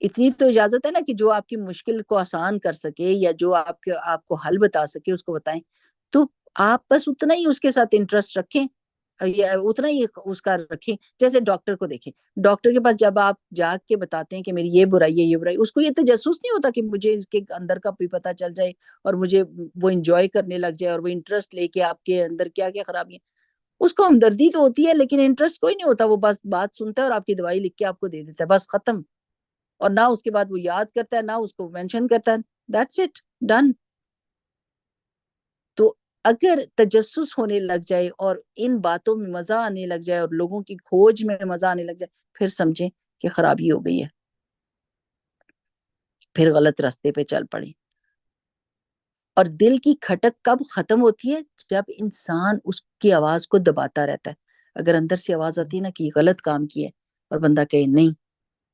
اتنی تو اجازت ہے نا کہ جو آپ کی مشکل کو آسان کر سکے یا جو آپ کو حل بتا سکے اس کو بتائیں، تو آپ بس اتنا ہی اس کے ساتھ انٹرسٹ رکھیں، یا اتنا ہی اس کا رکھیں۔ جیسے ڈاکٹر کو دیکھیں، ڈاکٹر کے پاس جب آپ جا کے بتاتے ہیں کہ میری یہ برائی ہے، یہ برائی، اس کو یہ تجسس نہیں ہوتا کہ مجھے اس کے اندر کا بھی پتہ چل جائے اور مجھے وہ انجوائے کرنے لگ جائے اور وہ انٹرسٹ لے کے آپ کے اندر کیا کیا خرابی ہے۔ اس کو ہمدردی تو ہوتی ہے لیکن انٹرسٹ کوئی نہیں ہوتا، وہ بس بات سنتا ہے اور آپ کی دوائی لکھ کے آپ کو دے دیتا ہے، بس ختم۔ اور نہ اس کے بعد وہ یاد کرتا ہے، نہ اس کو مینشن کرتا ہے، دیٹس اٹ، ڈن۔ تو اگر تجسس ہونے لگ جائے اور ان باتوں میں مزہ آنے لگ جائے اور لوگوں کی کھوج میں مزہ آنے لگ جائے، پھر سمجھیں کہ خرابی ہو گئی ہے، پھر غلط راستے پہ چل پڑے۔ اور دل کی کھٹک کب ختم ہوتی ہے؟ جب انسان اس کی آواز کو دباتا رہتا ہے۔ اگر اندر سے آواز آتی ہے نا کہ یہ غلط کام کیا ہے اور بندہ کہے نہیں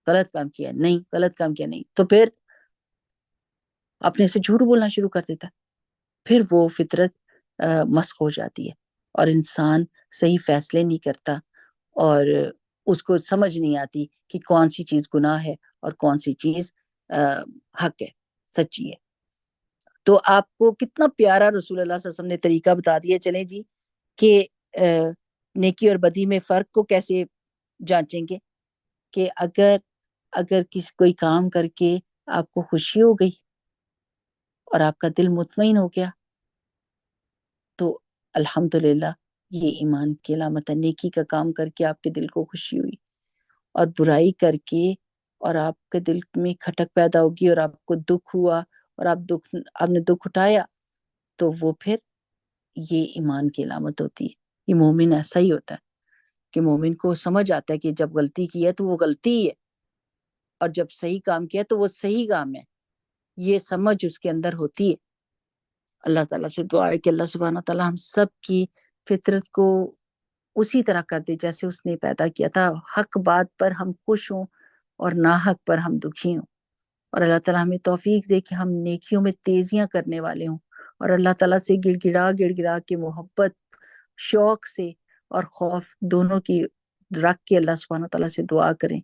غلط کام کیا ہے، نہیں غلط کام کیا نہیں، تو پھر اپنے سے جھوٹ بولنا شروع کر دیتا ہے، پھر وہ فطرت مسخ ہو جاتی ہے اور انسان صحیح فیصلے نہیں کرتا، اور اس کو سمجھ نہیں آتی کہ کون سی چیز گناہ ہے اور کون سی چیز حق ہے، سچی ہے۔ تو آپ کو کتنا پیارا رسول اللہ صلی اللہ علیہ وسلم نے طریقہ بتا دیا، چلیں جی، کہ نیکی اور بدی میں فرق کو کیسے جانچیں گے، کہ اگر کوئی کام کر کے آپ کو خوشی ہو گئی اور آپ کا دل مطمئن ہو گیا تو الحمدللہ یہ ایمان کی علامت ہے۔ نیکی کا کام کر کے آپ کے دل کو خوشی ہوئی اور برائی کر کے اور آپ کے دل میں کھٹک پیدا ہوگی اور آپ کو دکھ ہوا اور آپ نے دکھ اٹھایا، تو وہ پھر یہ ایمان کی علامت ہوتی ہے۔ یہ مومن ایسا ہی ہوتا ہے کہ مومن کو سمجھ آتا ہے کہ جب غلطی کی ہے تو وہ غلطی ہی ہے اور جب صحیح کام کیا تو وہ صحیح کام ہے، یہ سمجھ اس کے اندر ہوتی ہے۔ اللہ تعالیٰ سے دعا ہے کہ اللہ سبحانہ تعالیٰ ہم سب کی فطرت کو اسی طرح کر دے جیسے اس نے پیدا کیا تھا، حق بات پر ہم خوش ہوں اور ناحق پر ہم دکھی ہوں، اور اللہ تعالیٰ ہمیں توفیق دے کہ ہم نیکیوں میں تیزیاں کرنے والے ہوں، اور اللہ تعالیٰ سے گڑ گڑا کے محبت، شوق سے اور خوف دونوں کی رکھ کے اللہ سبحانہ تعالیٰ سے دعا کریں،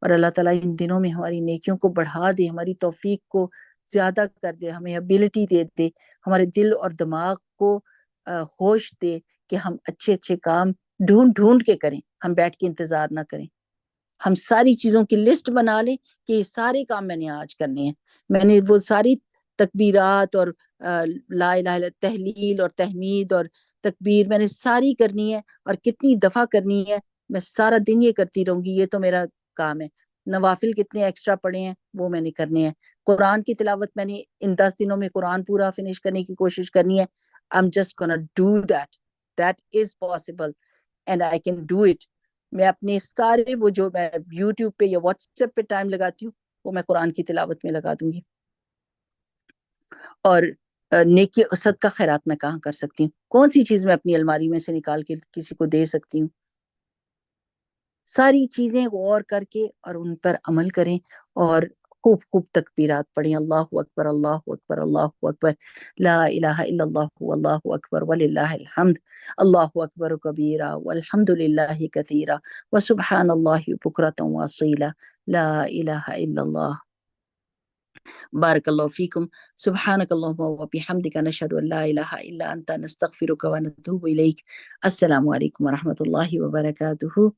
اور اللہ تعالیٰ ان دنوں میں ہماری نیکیوں کو بڑھا دے، ہماری توفیق کو زیادہ کر دے، ہمیں ابیلٹی دے دے، ہمارے دل اور دماغ کو ہوش دے کہ ہم اچھے اچھے کام ڈھونڈ ڈھونڈ کے کریں، ہم بیٹھ کے انتظار نہ کریں، ہم ساری چیزوں کی لسٹ بنا لیں کہ یہ سارے کام میں نے آج کرنے ہیں، میں نے وہ ساری تکبیرات اور لا الہ الا تحلیل اور تحمید اور تکبیر میں نے ساری کرنی ہے، اور کتنی دفعہ کرنی ہے، میں سارا دن یہ کرتی رہوں گی، یہ تو میرا کام ہے۔ نوافل کتنے ایکسٹرا پڑھے ہیں وہ میں نے کرنے ہیں، قرآن کی تلاوت میں نے ان 10 دنوں میں قرآن پورا فنش کرنے کی کوشش کرنی ہے۔ I'm just gonna do that. That is possible and I can do it. میں اپنے سارے وہ جو میں یوٹیوب پہ یا واٹس ایپ پہ ٹائم لگاتی ہوں وہ میں قرآن کی تلاوت میں لگا دوں گی۔ اور نیکی صدقہ خیرات میں کہاں کر سکتی ہوں، کون سی چیز میں اپنی الماری میں سے نکال کے کسی کو دے سکتی ہوں؟ ساری چیزیں غور کر کے اور ان پر عمل کریں، اور خوب خوب تکبیرات پڑھیں، اللہ اکبر اللہ اکبر اللہ اکبر، لا الہ الا اللہ واللہ اکبر وللہ الحمد، اللہ اکبر کبیرہ والحمد للہ کثیرہ وسبحان اللہ بکرۃ واصیلا، لا الہ الا اللہ۔ بارک اللہ فیکم، سبحانک اللہم وبحمدک، نشہد ان لا الہ الا انت، نستغفرک ونتوب الیک۔ السلام علیکم ورحمۃ اللہ وبرکاتہ۔